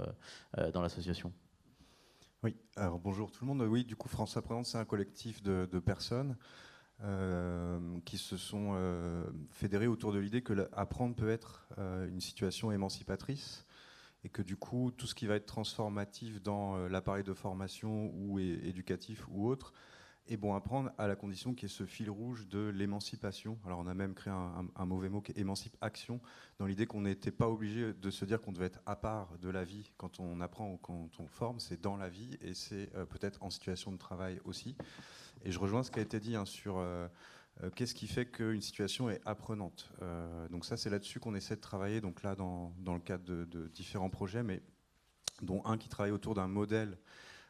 [SPEAKER 2] dans l'association?
[SPEAKER 9] Oui, alors bonjour tout le monde. Oui, du coup, France Apprenante, c'est un collectif de personnes qui se sont fédérées autour de l'idée que apprendre peut être une situation émancipatrice, et que du coup, tout ce qui va être transformatif dans l'appareil de formation ou éducatif ou autre est bon à prendre, à la condition qu'il y ait ce fil rouge de l'émancipation. Alors on a même créé un mauvais mot qui est émancipe-action, dans l'idée qu'on n'était pas obligé de se dire qu'on devait être à part de la vie quand on apprend ou quand on forme, c'est dans la vie, et c'est peut-être en situation de travail aussi. Et je rejoins ce qui a été dit sur qu'est-ce qui fait qu'une situation est apprenante. Donc ça, c'est là-dessus qu'on essaie de travailler, donc là dans le cadre de différents projets, mais dont un qui travaille autour d'un modèle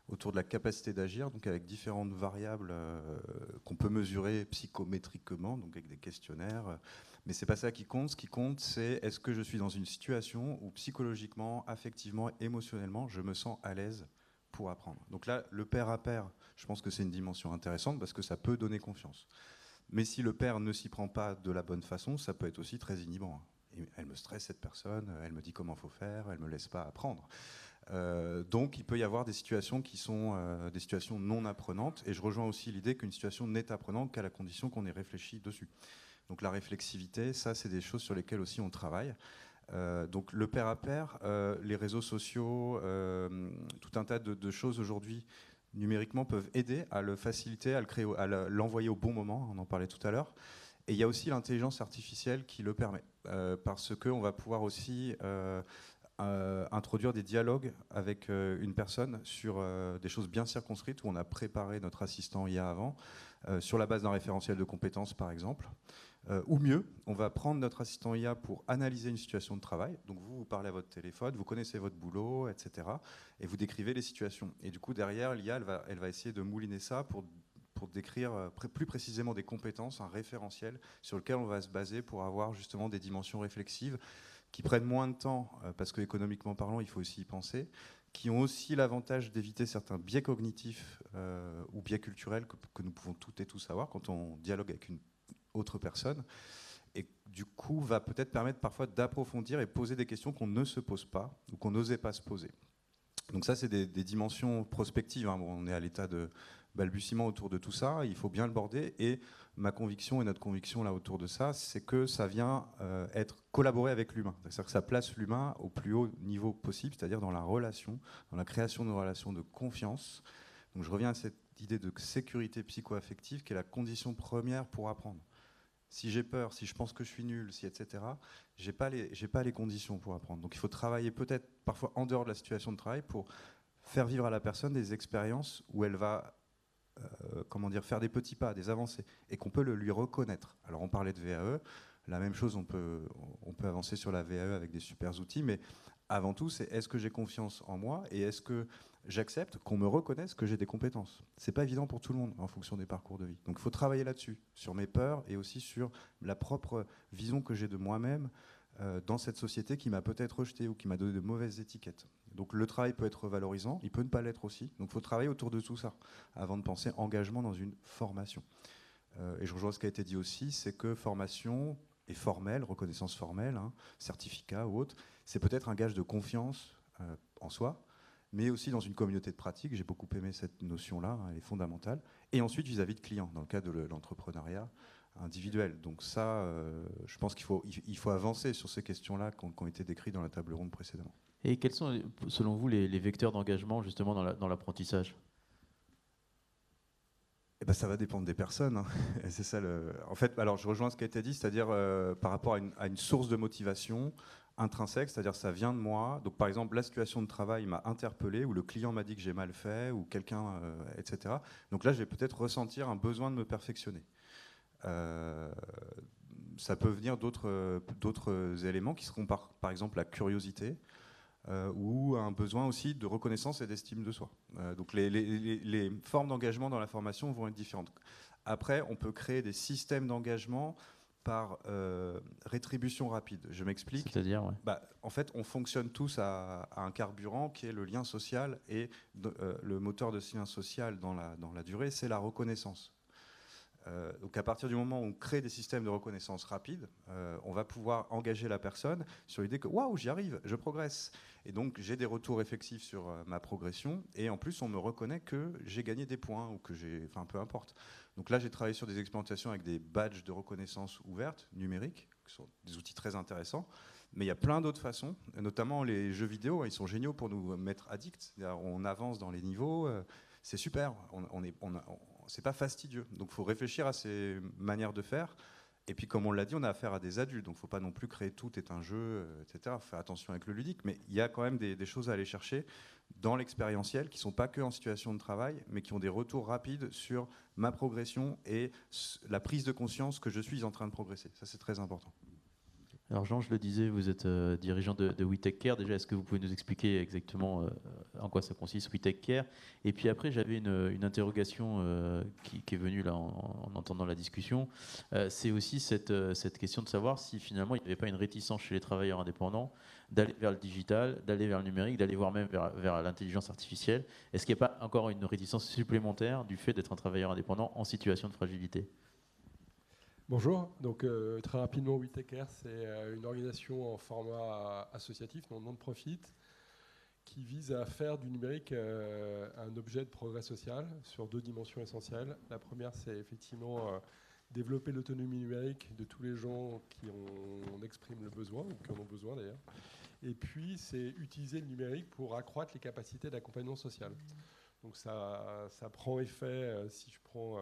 [SPEAKER 9] autour de la capacité d'agir, donc avec différentes variables qu'on peut mesurer psychométriquement, donc avec des questionnaires. Mais c'est pas ça qui compte. Ce qui compte, c'est est-ce que je suis dans une situation où psychologiquement, affectivement, émotionnellement, je me sens à l'aise pour apprendre. Donc là, le pair à pair, je pense que c'est une dimension intéressante parce que ça peut donner confiance. Mais si le pair ne s'y prend pas de la bonne façon, ça peut être aussi très inhibant. Et elle me stresse, cette personne, elle me dit comment il faut faire, elle me laisse pas apprendre. Donc il peut y avoir des situations qui sont des situations non apprenantes, et je rejoins aussi l'idée qu'une situation n'est apprenante qu'à la condition qu'on ait réfléchi dessus. Donc la réflexivité, ça c'est des choses sur lesquelles aussi on travaille. Donc le pair à pair, les réseaux sociaux, tout un tas de choses aujourd'hui numériquement peuvent aider à le faciliter, à le créer, à l'envoyer au bon moment, on en parlait tout à l'heure. Et il y a aussi l'intelligence artificielle qui le permet, parce qu'on va pouvoir aussi introduire des dialogues avec une personne sur des choses bien circonscrites, où on a préparé notre assistant IA avant, sur la base d'un référentiel de compétences par exemple. Ou mieux, on va prendre notre assistant IA pour analyser une situation de travail. Donc vous parlez à votre téléphone, vous connaissez votre boulot, etc. Et vous décrivez les situations. Et du coup, derrière, l'IA, elle va essayer de mouliner ça pour décrire plus précisément des compétences, un référentiel sur lequel on va se baser pour avoir justement des dimensions réflexives qui prennent moins de temps, parce qu'économiquement parlant, il faut aussi y penser, qui ont aussi l'avantage d'éviter certains biais cognitifs ou biais culturels que nous pouvons toutes et tous avoir quand on dialogue avec une autre personne, et du coup va peut-être permettre parfois d'approfondir et poser des questions qu'on ne se pose pas ou qu'on n'osait pas se poser. Donc ça, c'est des dimensions prospectives, hein. Bon, on est à l'état de balbutiement autour de tout ça, il faut bien le border, et ma conviction et notre conviction là autour de ça, c'est que ça vient être collaboré avec l'humain. C'est-à-dire que ça place l'humain au plus haut niveau possible, c'est-à-dire dans la relation, dans la création de relations de confiance. Donc je reviens à cette idée de sécurité psycho-affective qui est la condition première pour apprendre. Si j'ai peur, si je pense que je suis nul, si etc., j'ai pas les conditions pour apprendre. Donc il faut travailler peut-être parfois en dehors de la situation de travail pour faire vivre à la personne des expériences où elle va faire des petits pas, des avancées, et qu'on peut le lui reconnaître. Alors on parlait de VAE, la même chose, on peut avancer sur la VAE avec des super outils, mais avant tout, c'est est-ce que j'ai confiance en moi, et est-ce que j'accepte qu'on me reconnaisse que j'ai des compétences. C'est pas évident pour tout le monde en fonction des parcours de vie. Donc il faut travailler là-dessus, sur mes peurs et aussi sur la propre vision que j'ai de moi-même dans cette société qui m'a peut-être rejeté ou qui m'a donné de mauvaises étiquettes. Donc le travail peut être valorisant, il peut ne pas l'être aussi. Donc il faut travailler autour de tout ça avant de penser engagement dans une formation. Et je rejoins ce qui a été dit aussi, c'est que formation est formelle, reconnaissance formelle, hein, certificat ou autre, c'est peut-être un gage de confiance en soi, mais aussi dans une communauté de pratique. J'ai beaucoup aimé cette notion-là, hein, elle est fondamentale. Et ensuite vis-à-vis de clients, dans le cadre de l'entrepreneuriat individuel. Donc ça, je pense qu'il faut avancer sur ces questions-là qui ont été décrites dans la table ronde précédemment.
[SPEAKER 2] Et quels sont, selon vous, les vecteurs d'engagement justement dans l'apprentissage ?
[SPEAKER 9] Eh ben, ça va dépendre des personnes, hein. C'est ça en fait, alors je rejoins ce qui a été dit, c'est-à-dire par rapport à une source de motivation intrinsèque, c'est-à-dire ça vient de moi. Donc par exemple, la situation de travail m'a interpellé, ou le client m'a dit que j'ai mal fait, ou quelqu'un, etc. Donc là, je vais peut-être ressentir un besoin de me perfectionner. Ça peut venir d'autres éléments qui seront par exemple la curiosité, ou un besoin aussi de reconnaissance et d'estime de soi. Donc les formes d'engagement dans la formation vont être différentes. Après, on peut créer des systèmes d'engagement par rétribution rapide. Je m'explique.
[SPEAKER 2] C'est-à-dire, ouais.
[SPEAKER 9] En fait, on fonctionne tous à un carburant qui est le lien social, et le moteur de ce lien social dans la durée, c'est la reconnaissance. Donc à partir du moment où on crée des systèmes de reconnaissance rapide, on va pouvoir engager la personne sur l'idée que waouh, j'y arrive, je progresse. Et donc j'ai des retours effectifs sur ma progression, et en plus on me reconnaît que j'ai gagné des points, ou que enfin peu importe. Donc là j'ai travaillé sur des expérimentations avec des badges de reconnaissance ouvertes, numériques, qui sont des outils très intéressants. Mais il y a plein d'autres façons, notamment les jeux vidéo, ils sont géniaux pour nous mettre addicts. On avance dans les niveaux, c'est super, c'est pas fastidieux. Donc il faut réfléchir à ces manières de faire. Et puis comme on l'a dit, on a affaire à des adultes, donc il ne faut pas non plus créer tout est un jeu, etc. Faut faire attention avec le ludique, mais il y a quand même des choses à aller chercher dans l'expérientiel, qui ne sont pas que en situation de travail, mais qui ont des retours rapides sur ma progression et la prise de conscience que je suis en train de progresser. Ça, c'est très important.
[SPEAKER 2] Alors Jean, je le disais, vous êtes dirigeant de We Take Care. Déjà, est-ce que vous pouvez nous expliquer exactement en quoi ça consiste, We Take Care? Et puis après, j'avais une interrogation qui est venue là en entendant la discussion. C'est aussi cette question de savoir si finalement il n'y avait pas une réticence chez les travailleurs indépendants d'aller vers le digital, d'aller vers le numérique, d'aller voir même vers l'intelligence artificielle. Est-ce qu'il n'y a pas encore une réticence supplémentaire du fait d'être un travailleur indépendant en situation de fragilité?
[SPEAKER 10] Bonjour, donc très rapidement, We Take Care, c'est une organisation en format associatif, non-profit, qui vise à faire du numérique un objet de progrès social sur 2 dimensions essentielles. La première, c'est effectivement développer l'autonomie numérique de tous les gens qui en expriment le besoin, ou qui en ont besoin d'ailleurs. Et puis, c'est utiliser le numérique pour accroître les capacités d'accompagnement social. Donc ça prend effet, si je prends...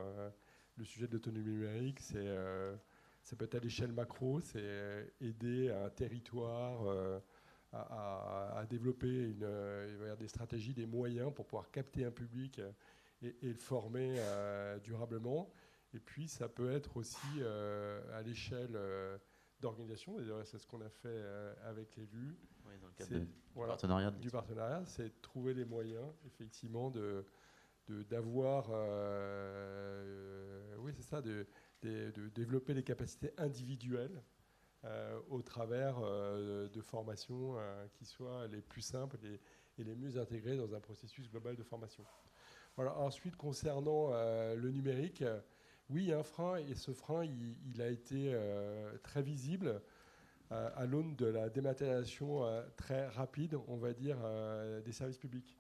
[SPEAKER 10] le sujet de l'autonomie numérique, ça peut être à l'échelle macro, c'est aider un territoire à développer des stratégies, des moyens pour pouvoir capter un public et le former durablement. Et puis ça peut être aussi à l'échelle d'organisation, d'ailleurs c'est ce qu'on a fait avec l'élu.
[SPEAKER 2] Oui, dans le cadre du
[SPEAKER 10] partenariat, c'est de trouver les moyens, effectivement, d'avoir, oui c'est ça, de développer les capacités individuelles au travers de formations qui soient les plus simples et les mieux intégrées dans un processus global de formation. Voilà. Ensuite, concernant le numérique, oui, il y a un frein, et ce frein, il a été très visible à l'aune de la dématérialisation très rapide, on va dire, des services publics.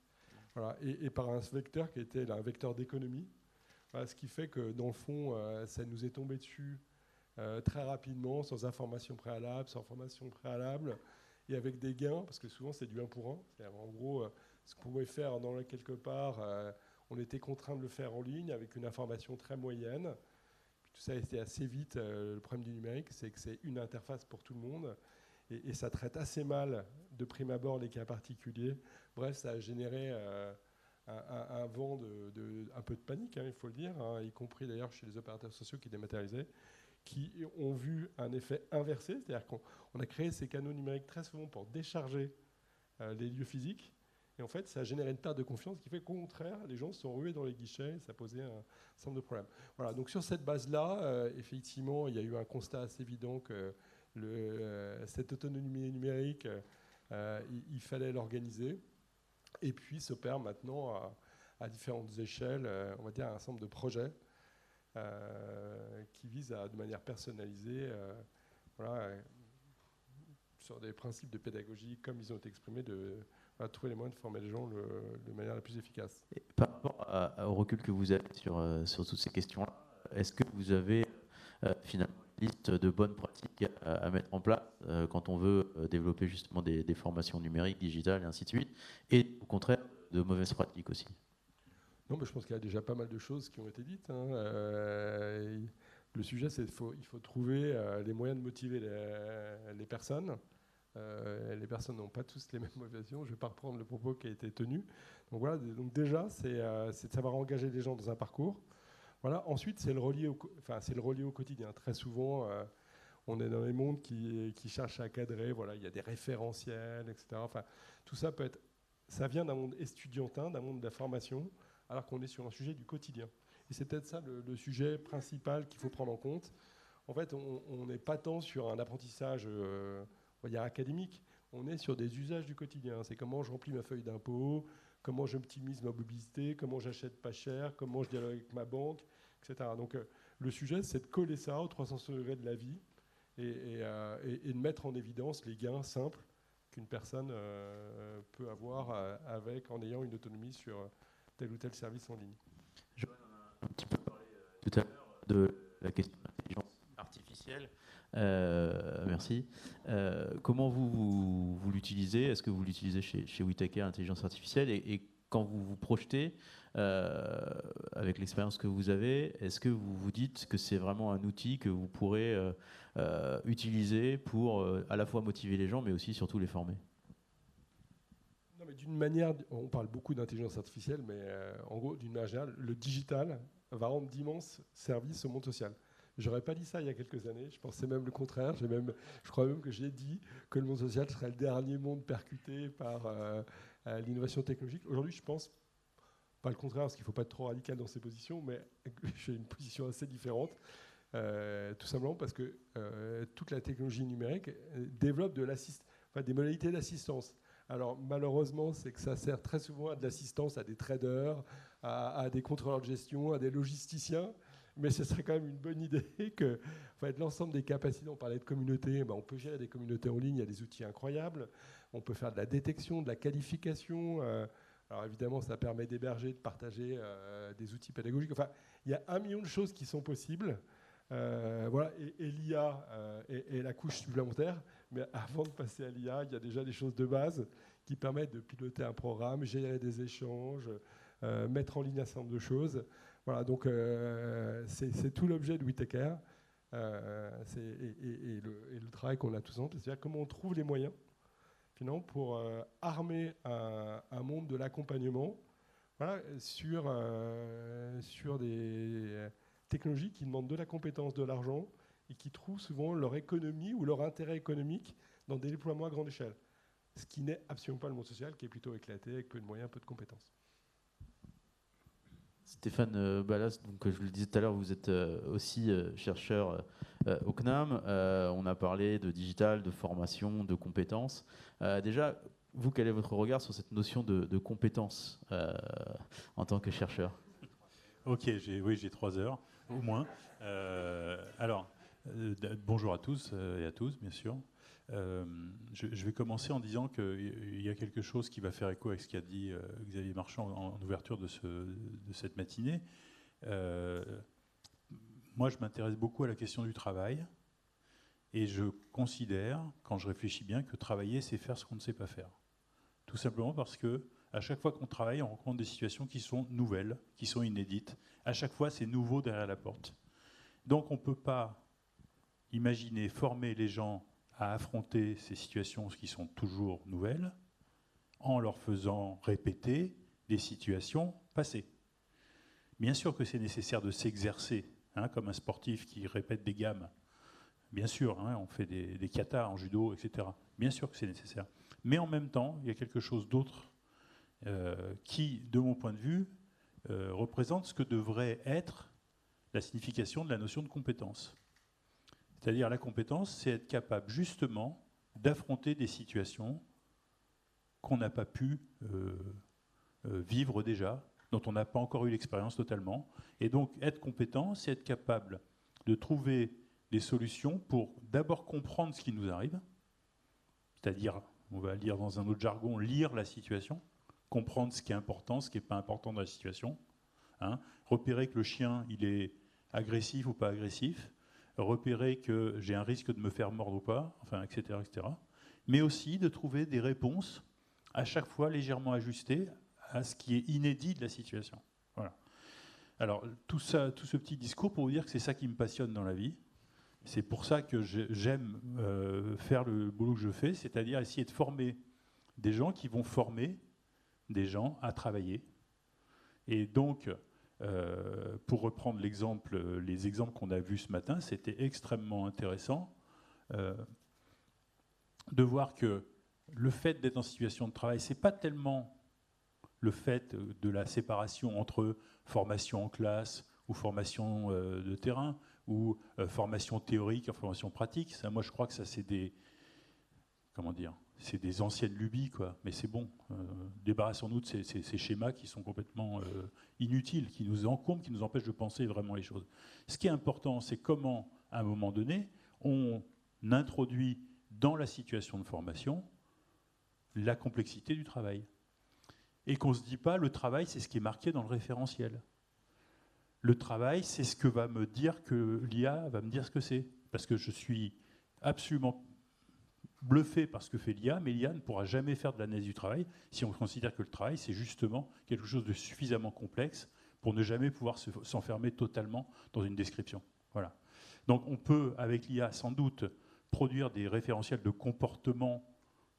[SPEAKER 10] Voilà, et par un vecteur qui était un vecteur d'économie, voilà, ce qui fait que dans le fond, ça nous est tombé dessus très rapidement, sans information préalable, sans formation préalable, et avec des gains, parce que souvent c'est du 1 pour 1. C'est-à-dire, en gros, ce qu'on pouvait faire quelque part, on était contraint de le faire en ligne avec une information très moyenne. Puis tout ça a été assez vite. Le problème du numérique, c'est que c'est une interface pour tout le monde. Et ça traite assez mal, de prime abord, les cas particuliers. Bref, ça a généré un vent un peu de panique, hein, il faut le dire, hein, y compris d'ailleurs chez les opérateurs sociaux qui dématérialisaient, qui ont vu un effet inversé, c'est-à-dire qu'on a créé ces canaux numériques très souvent pour décharger les lieux physiques. Et en fait, ça a généré une perte de confiance qui fait qu'au contraire, les gens se sont rués dans les guichets et ça posait un certain nombre de problèmes. Voilà, donc sur cette base-là, effectivement, il y a eu un constat assez évident que cette autonomie numérique, il fallait l'organiser. Et puis s'opère maintenant à différentes échelles, on va dire un ensemble de projets qui visent de manière personnalisée, sur des principes de pédagogie comme ils ont été exprimés, de trouver les moyens de former les gens de manière la plus efficace.
[SPEAKER 2] Et par rapport au recul que vous avez sur toutes ces questions-là, est-ce que vous avez finalement une liste de bonnes pratiques à mettre en place quand on veut développer justement des formations numériques, digitales et ainsi de suite, et au contraire de mauvaises pratiques aussi?
[SPEAKER 10] Non, mais je pense qu'il y a déjà pas mal de choses qui ont été dites, hein. Le sujet, c'est qu'il faut trouver les moyens de motiver les personnes. Les personnes n'ont pas tous les mêmes motivations. Je ne vais pas reprendre le propos qui a été tenu. Donc voilà. Donc déjà, c'est de savoir engager les gens dans un parcours. Voilà. Ensuite, c'est le relier au quotidien. Très souvent, on est dans les mondes qui cherchent à cadrer. Voilà, il y a des référentiels, etc. Enfin, tout ça ça vient d'un monde estudiantin, d'un monde de la formation, alors qu'on est sur un sujet du quotidien. Et c'est peut-être ça le sujet principal qu'il faut prendre en compte. en fait, on n'est pas tant sur un apprentissage on va dire académique, on est sur des usages du quotidien. C'est comment je remplis ma feuille d'impôt, comment j'optimise ma mobilité, comment j'achète pas cher, comment je dialogue avec ma banque, etc. Donc le sujet, c'est de coller ça aux 300 degrés de la vie et de mettre en évidence les gains simples qu'une personne peut avoir en ayant une autonomie sur tel ou tel service en ligne.
[SPEAKER 2] Je vais un petit peu parler tout à l'heure de la question de l'intelligence artificielle. Merci. Comment vous l'utilisez? Est-ce que vous l'utilisez chez WeTaker, l'intelligence artificielle, et quand vous vous projetez avec l'expérience que vous avez, est-ce que vous vous dites que c'est vraiment un outil que vous pourrez utiliser pour à la fois motiver les gens, mais aussi surtout les former?
[SPEAKER 10] Non, mais d'une manière, on parle beaucoup d'intelligence artificielle, mais en gros, d'une manière générale, le digital va rendre d'immenses services au monde social. J'aurais pas dit ça il y a quelques années. Je pensais même le contraire. Je crois même que j'ai dit que le monde social serait le dernier monde percuté par l'innovation technologique. Aujourd'hui, je pense pas le contraire, parce qu'il ne faut pas être trop radical dans ses positions, mais j'ai une position assez différente. Tout simplement parce que toute la technologie numérique développe des modalités d'assistance. Alors malheureusement, c'est que ça sert très souvent à de l'assistance à des traders, à des contrôleurs de gestion, à des logisticiens. Mais ce serait quand même une bonne idée que l'ensemble des capacités, on parlait de communautés, on peut gérer des communautés en ligne, il y a des outils incroyables, on peut faire de la détection, de la qualification, alors évidemment ça permet d'héberger, de partager des outils pédagogiques, enfin il y a 1 million de choses qui sont possibles, voilà, et l'IA est la couche supplémentaire, mais avant de passer à l'IA, il y a déjà des choses de base qui permettent de piloter un programme, gérer des échanges, mettre en ligne un certain nombre de choses. Voilà, donc c'est tout l'objet de WeTaker et le travail qu'on a tous ensemble, c'est-à-dire comment on trouve les moyens finalement pour armer un monde de l'accompagnement, voilà, sur des technologies qui demandent de la compétence, de l'argent et qui trouvent souvent leur économie ou leur intérêt économique dans des déploiements à grande échelle. Ce qui n'est absolument pas le monde social, qui est plutôt éclaté avec peu de moyens, peu de compétences.
[SPEAKER 2] Stéphane Ballas, donc, je vous le disais tout à l'heure, vous êtes aussi chercheur au CNAM. On a parlé de digital, de formation, de compétences. Déjà, vous, quel est votre regard sur cette notion de compétences en tant que chercheur?
[SPEAKER 11] Ok, j'ai 3 heures, au moins. Bonjour à tous et à tous, bien sûr. Je vais commencer en disant qu'il y a quelque chose qui va faire écho avec ce qu'a dit Xavier Marchand en ouverture de cette matinée. Moi, je m'intéresse beaucoup à la question du travail et je considère, quand je réfléchis bien, que travailler, c'est faire ce qu'on ne sait pas faire. Tout simplement parce que à chaque fois qu'on travaille, on rencontre des situations qui sont nouvelles, qui sont inédites. À chaque fois, c'est nouveau derrière la porte. Donc, on ne peut pas imaginer former les gens à affronter ces situations qui sont toujours nouvelles en leur faisant répéter des situations passées. Bien sûr que c'est nécessaire de s'exercer, comme un sportif qui répète des gammes. Bien sûr, on fait des katas en judo, etc. Bien sûr que c'est nécessaire. Mais en même temps, il y a quelque chose d'autre qui, de mon point de vue, représente ce que devrait être la signification de la notion de compétence. C'est-à-dire la compétence, c'est être capable justement d'affronter des situations qu'on n'a pas pu vivre déjà, dont on n'a pas encore eu l'expérience totalement. Et donc être compétent, c'est être capable de trouver des solutions pour d'abord comprendre ce qui nous arrive, c'est-à-dire, on va lire dans un autre jargon, lire la situation, comprendre ce qui est important, ce qui n'est pas important dans la situation, repérer que le chien, il est agressif ou pas agressif, repérer que j'ai un risque de me faire mordre ou pas, etc., etc. Mais aussi de trouver des réponses à chaque fois légèrement ajustées à ce qui est inédit de la situation. Voilà. Alors, tout ce petit discours pour vous dire que c'est ça qui me passionne dans la vie. C'est pour ça que j'aime faire le boulot que je fais, c'est-à-dire essayer de former des gens qui vont former des gens à travailler. Et donc, pour reprendre les exemples qu'on a vus ce matin, c'était extrêmement intéressant de voir que le fait d'être en situation de travail, ce n'est pas tellement le fait de la séparation entre formation en classe ou formation de terrain ou formation théorique, formation pratique. Ça, moi, je crois que ça, c'est des... Comment dire ? C'est des anciennes lubies, quoi. Mais c'est bon. Débarrassons-nous de ces schémas qui sont complètement inutiles, qui nous encombrent, qui nous empêchent de penser vraiment les choses. Ce qui est important, c'est comment, à un moment donné, on introduit dans la situation de formation la complexité du travail. Et qu'on ne se dit pas, le travail, c'est ce qui est marqué dans le référentiel. Le travail, c'est ce que va me dire que l'IA va me dire ce que c'est. Parce que je suis absolument bluffé par ce que fait l'IA, mais l'IA ne pourra jamais faire de l'analyse du travail si on considère que le travail, c'est justement quelque chose de suffisamment complexe pour ne jamais pouvoir s'enfermer totalement dans une description. Voilà. Donc on peut, avec l'IA, sans doute, produire des référentiels de comportement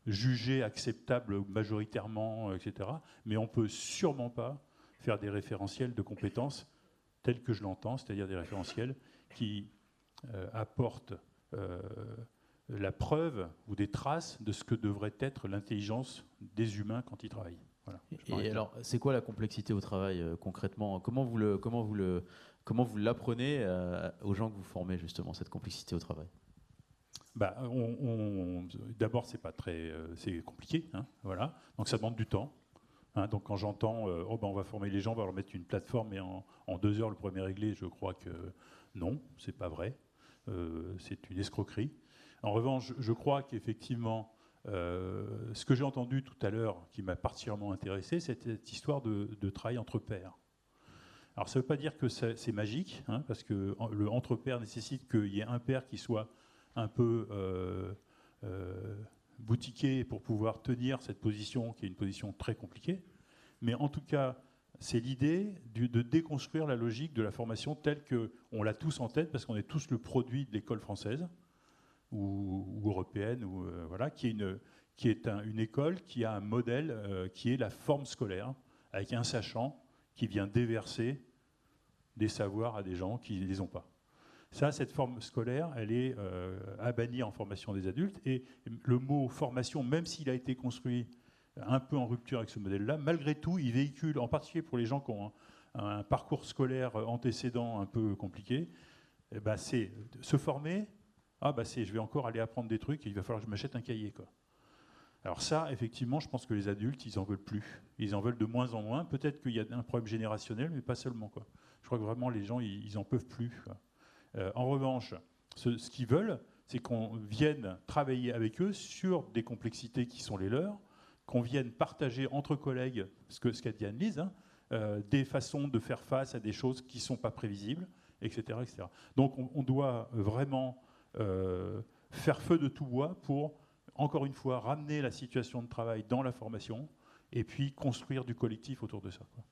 [SPEAKER 11] jugés acceptables majoritairement, etc. Mais on ne peut sûrement pas faire des référentiels de compétences tels que je l'entends, c'est-à-dire des référentiels qui apportent la preuve ou des traces de ce que devrait être l'intelligence des humains quand ils travaillent. Voilà.
[SPEAKER 2] Et alors, c'est quoi la complexité au travail concrètement ? Comment vous l'apprenez aux gens que vous formez justement, cette complexité au travail ?
[SPEAKER 11] Bah, d'abord, c'est compliqué, hein, voilà. Donc ça demande du temps. Hein, donc quand j'entends, on va former les gens, on va leur mettre une plateforme et en 2 heures le premier est réglé, je crois que non, c'est pas vrai. C'est une escroquerie. En revanche, je crois qu'effectivement, ce que j'ai entendu tout à l'heure, qui m'a particulièrement intéressé, c'est cette histoire de travail entre pairs. Alors ça ne veut pas dire que c'est magique, hein, parce que le entre pairs nécessite qu'il y ait un pair qui soit un peu boutiqué pour pouvoir tenir cette position, qui est une position très compliquée. Mais en tout cas, c'est l'idée de déconstruire la logique de la formation telle qu'on l'a tous en tête, parce qu'on est tous le produit de l'école française ou européenne, voilà, qui est une école qui a un modèle qui est la forme scolaire, avec un sachant qui vient déverser des savoirs à des gens qui ne les ont pas. Ça, cette forme scolaire, elle est à bannir en formation des adultes. Et le mot formation, même s'il a été construit un peu en rupture avec ce modèle-là, malgré tout, il véhicule, en particulier pour les gens qui ont un parcours scolaire antécédent un peu compliqué, c'est se former. Je vais encore aller apprendre des trucs et il va falloir que je m'achète un cahier, quoi. Alors ça, effectivement, je pense que les adultes, ils n'en veulent plus. Ils en veulent de moins en moins. Peut-être qu'il y a un problème générationnel, mais pas seulement, quoi. Je crois que vraiment, les gens, ils n'en peuvent plus, quoi. En revanche, ce qu'ils veulent, c'est qu'on vienne travailler avec eux sur des complexités qui sont les leurs, qu'on vienne partager entre collègues ce qu'a dit Anne-Lise, hein, des façons de faire face à des choses qui ne sont pas prévisibles, etc., etc. Donc on doit vraiment faire feu de tout bois pour, encore une fois, ramener la situation de travail dans la formation et puis construire du collectif autour de ça, quoi.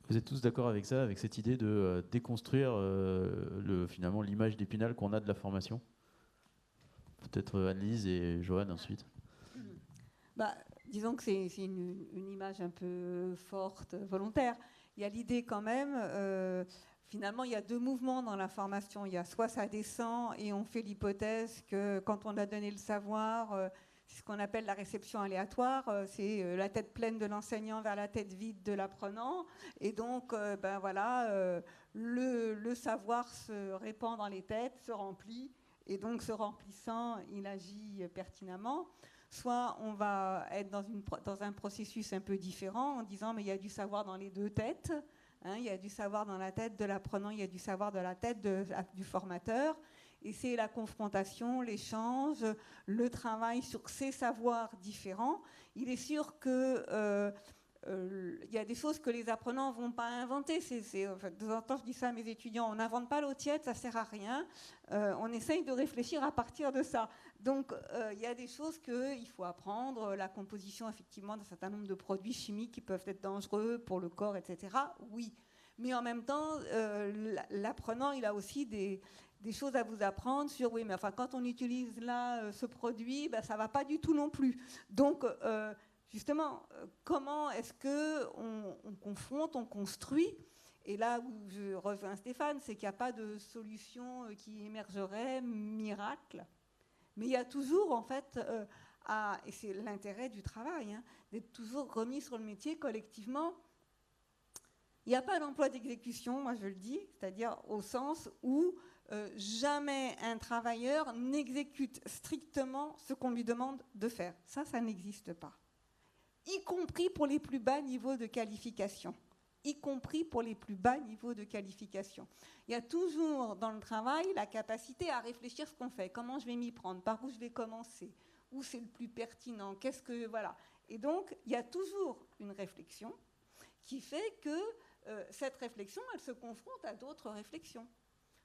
[SPEAKER 2] Vous êtes tous d'accord avec ça, avec cette idée de déconstruire finalement l'image d'Épinal qu'on a de la formation ? Peut-être Anne-Lise et Joanne ensuite.
[SPEAKER 8] Disons que c'est une image un peu forte, volontaire. Il y a l'idée quand même, finalement, il y a 2 mouvements dans la formation. Il y a soit ça descend et on fait l'hypothèse que quand on a donné le savoir, c'est ce qu'on appelle la réception aléatoire, c'est la tête pleine de l'enseignant vers la tête vide de l'apprenant. Et donc, le savoir se répand dans les têtes, se remplit, et donc se remplissant, il agit pertinemment. Soit on va être dans un processus un peu différent en disant mais il y a du savoir dans les 2 têtes, hein, il y a du savoir dans la tête de l'apprenant, il y a du savoir dans la tête du formateur. Et c'est la confrontation, l'échange, le travail sur ces savoirs différents. Il est sûr que y a des choses que les apprenants ne vont pas inventer. De temps en temps, je dis ça à mes étudiants, on n'invente pas l'eau tiède, ça ne sert à rien. On essaye de réfléchir à partir de ça. Donc, il y a des choses qu'il faut apprendre. La composition, effectivement, d'un certain nombre de produits chimiques qui peuvent être dangereux pour le corps, etc. Oui. Mais en même temps, l'apprenant, il a aussi des choses à vous apprendre sur, oui, mais enfin, quand on utilise là ce produit, ça ne va pas du tout non plus. Donc, justement, comment est-ce qu'on confronte, on construit ? Et là où je rejoins Stéphane, c'est qu'il n'y a pas de solution qui émergerait miracle. Mais il y a toujours, en fait, et c'est l'intérêt du travail, hein, d'être toujours remis sur le métier collectivement. Il n'y a pas d'emploi d'exécution, moi je le dis, c'est-à-dire au sens où jamais un travailleur n'exécute strictement ce qu'on lui demande de faire. Ça n'existe pas. Y compris pour les plus bas niveaux de qualification. Y compris pour les plus bas niveaux de qualification. Il y a toujours dans le travail la capacité à réfléchir ce qu'on fait, comment je vais m'y prendre, par où je vais commencer, où c'est le plus pertinent, qu'est-ce que... Voilà. Et donc, il y a toujours une réflexion qui fait que cette réflexion, elle se confronte à d'autres réflexions.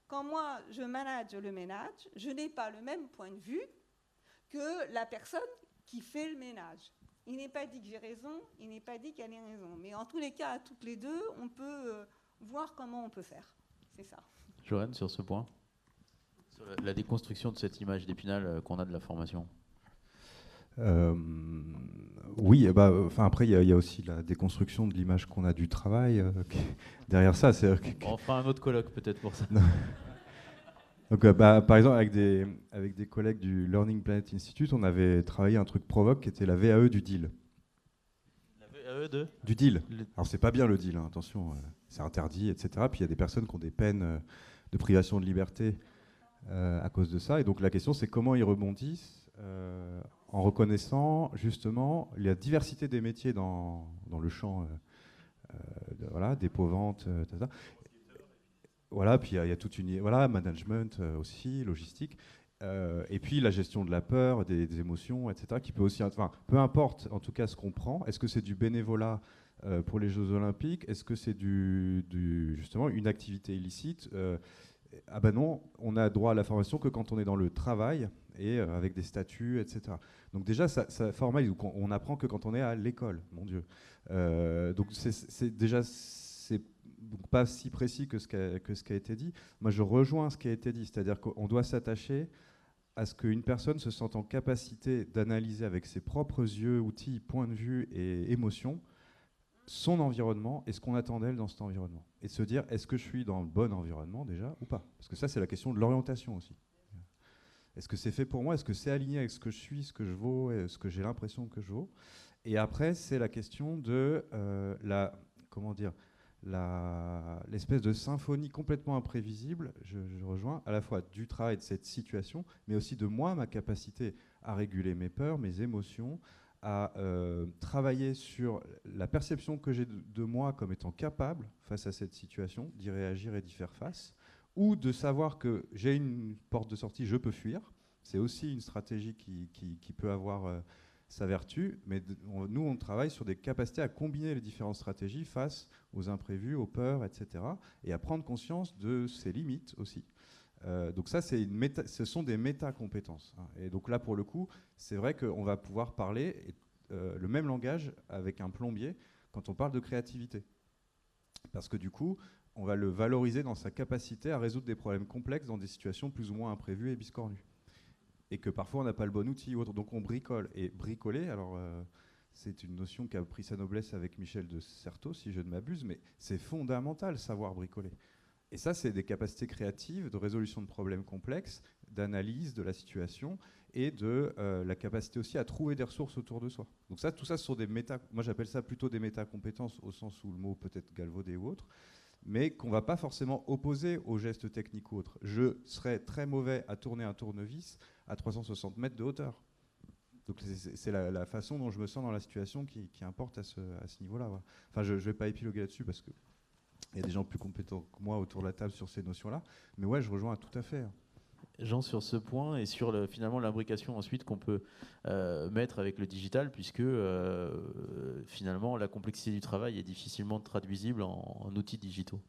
[SPEAKER 8] Quand moi, je manage le ménage, je n'ai pas le même point de vue que la personne qui fait le ménage. Il n'est pas dit que j'ai raison, il n'est pas dit qu'elle ait raison. Mais en tous les cas, à toutes les deux, on peut voir comment on peut faire. C'est ça.
[SPEAKER 2] Joanne, sur ce point, sur la déconstruction de cette image d'Épinal qu'on a de la formation.
[SPEAKER 9] Oui, après, il y a aussi la déconstruction de l'image qu'on a du travail. Derrière ça,
[SPEAKER 2] On fera un autre colloque peut-être pour ça.
[SPEAKER 9] Donc, par exemple, avec des collègues du Learning Planet Institute, on avait travaillé un truc provoque qui était la VAE du deal.
[SPEAKER 2] La VAE de
[SPEAKER 9] Du deal. Alors, c'est pas bien le deal, hein, attention, c'est interdit, etc. Puis il y a des personnes qui ont des peines de privation de liberté à cause de ça. Et donc, la question, c'est comment ils rebondissent en reconnaissant justement la diversité des métiers dans le champ dépôt-vente, etc. Voilà, puis il y a toute une management aussi, logistique, et puis la gestion de la peur, des émotions, etc. Qui peut aussi, peu importe en tout cas ce qu'on prend. Est-ce que c'est du bénévolat pour les Jeux Olympiques? Est-ce que c'est justement une activité illicite? Ah ben non, on a droit à la formation que quand on est dans le travail et avec des statuts, etc. Donc déjà, ça formalise. On apprend que quand on est à l'école, mon Dieu. Donc c'est déjà donc pas si précis que ce qui a été dit. Moi, je rejoins ce qui a été dit, c'est-à-dire qu'on doit s'attacher à ce qu'une personne se sente en capacité d'analyser avec ses propres yeux, outils, points de vue et émotions son environnement et ce qu'on attend d'elle dans cet environnement. Et de se dire, est-ce que je suis dans le bon environnement déjà ou pas? Parce que ça, c'est la question de l'orientation aussi. Est-ce que c'est fait pour moi? Est-ce que c'est aligné avec ce que je suis, ce que je vaux et ce que j'ai l'impression que je vaux? Et après, c'est la question de l'espèce de symphonie complètement imprévisible, je rejoins, à la fois du travail de cette situation, mais aussi de moi, ma capacité à réguler mes peurs, mes émotions, à travailler sur la perception que j'ai de moi comme étant capable, face à cette situation, d'y réagir et d'y faire face, ou de savoir que j'ai une porte de sortie, je peux fuir. C'est aussi une stratégie qui peut avoir sa vertu, mais nous, on travaille sur des capacités à combiner les différentes stratégies face aux imprévus, aux peurs, etc., et à prendre conscience de ses limites aussi. Donc ça, ce sont des méta-compétences. Hein. Et donc là, pour le coup, c'est vrai qu'on va pouvoir parler le même langage avec un plombier quand on parle de créativité. Parce que du coup, on va le valoriser dans sa capacité à résoudre des problèmes complexes dans des situations plus ou moins imprévues et biscornues. Et que parfois, on n'a pas le bon outil ou autre. Donc on bricole. Et bricoler, alors c'est une notion qui a pris sa noblesse avec Michel de Certeau, si je ne m'abuse, mais c'est fondamental, savoir bricoler. Et ça, c'est des capacités créatives de résolution de problèmes complexes, d'analyse de la situation et de la capacité aussi à trouver des ressources autour de soi. Donc ça, tout ça, ce sont des moi j'appelle ça plutôt des métacompétences au sens où le mot peut être galvaudé ou autre, mais qu'on ne va pas forcément opposer aux gestes techniques ou autres. Je serais très mauvais à tourner un tournevis à 360 mètres de hauteur. Donc c'est la façon dont je me sens dans la situation qui importe à ce niveau-là. Voilà. Enfin, je ne vais pas épiloguer là-dessus parce que il y a des gens plus compétents que moi autour de la table sur ces notions-là. Mais ouais, je rejoins tout à fait.
[SPEAKER 2] Jean, sur ce point et sur finalement l'imbrication ensuite qu'on peut mettre avec le digital, puisque finalement la complexité du travail est difficilement traduisible en outils digitaux.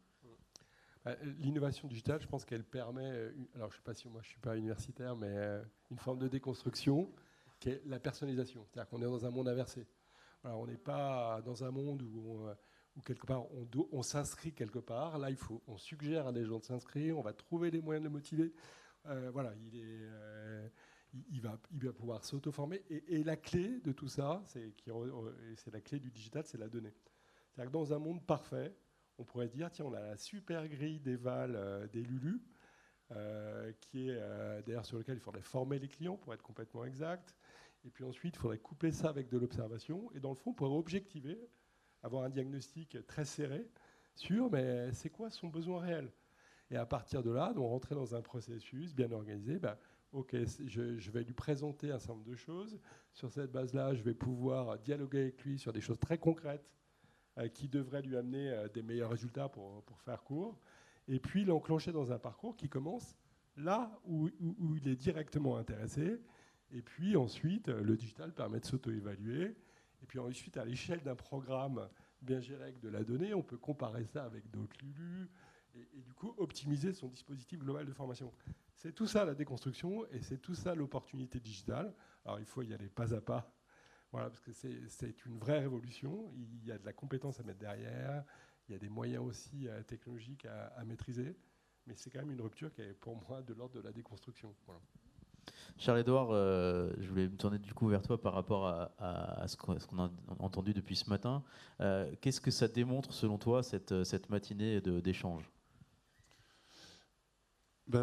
[SPEAKER 10] L'innovation digitale, je pense qu'elle permet, alors je ne sais pas si moi je ne suis pas universitaire, mais une forme de déconstruction qui est la personnalisation. C'est-à-dire qu'on est dans un monde inversé. Voilà, on n'est pas dans un monde où quelque part on s'inscrit quelque part. Là, on suggère à des gens de s'inscrire, on va trouver les moyens de le motiver. Voilà, il va pouvoir s'auto-former. Et la clé de tout ça, c'est la clé du digital, c'est la donnée. C'est-à-dire que dans un monde parfait, on pourrait se dire, tiens, on a la super grille des VAL, des Lulu, qui est d'ailleurs sur lequel il faudrait former les clients pour être complètement exact. Et puis ensuite, il faudrait coupler ça avec de l'observation. Et dans le fond, on pourrait objectiver, avoir un diagnostic très serré sur mais c'est quoi son besoin réel. Et à partir de là, donc rentrer dans un processus bien organisé, OK, je vais lui présenter un certain nombre de choses. Sur cette base-là, je vais pouvoir dialoguer avec lui sur des choses très concrètes qui devraient lui amener des meilleurs résultats pour faire court. Et puis l'enclencher dans un parcours qui commence là où il est directement intéressé. Et puis ensuite, le digital permet de s'auto-évaluer. Et puis ensuite, à l'échelle d'un programme bien géré avec de la donnée, on peut comparer ça avec d'autres LULU et du coup optimiser son dispositif global de formation. C'est tout ça la déconstruction et c'est tout ça l'opportunité digitale. Alors il faut y aller pas à pas, voilà, parce que c'est une vraie révolution. Il y a de la compétence à mettre derrière, il y a des moyens aussi technologiques à maîtriser, mais c'est quand même une rupture qui est pour moi de l'ordre de la déconstruction. Voilà.
[SPEAKER 2] Charles-Édouard, je voulais me tourner du coup vers toi par rapport à ce qu'on a entendu depuis ce matin. Qu'est-ce que ça démontre selon toi, cette matinée d'échange ?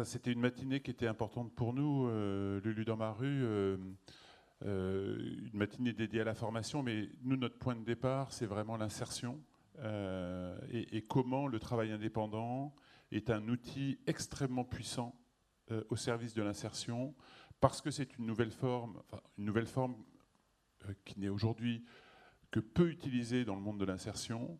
[SPEAKER 12] C'était une matinée qui était importante pour nous, Lulu dans ma rue, une matinée dédiée à la formation, mais nous, notre point de départ, c'est vraiment l'insertion et comment le travail indépendant est un outil extrêmement puissant au service de l'insertion, parce que c'est une nouvelle forme qui n'est aujourd'hui que peu utilisée dans le monde de l'insertion.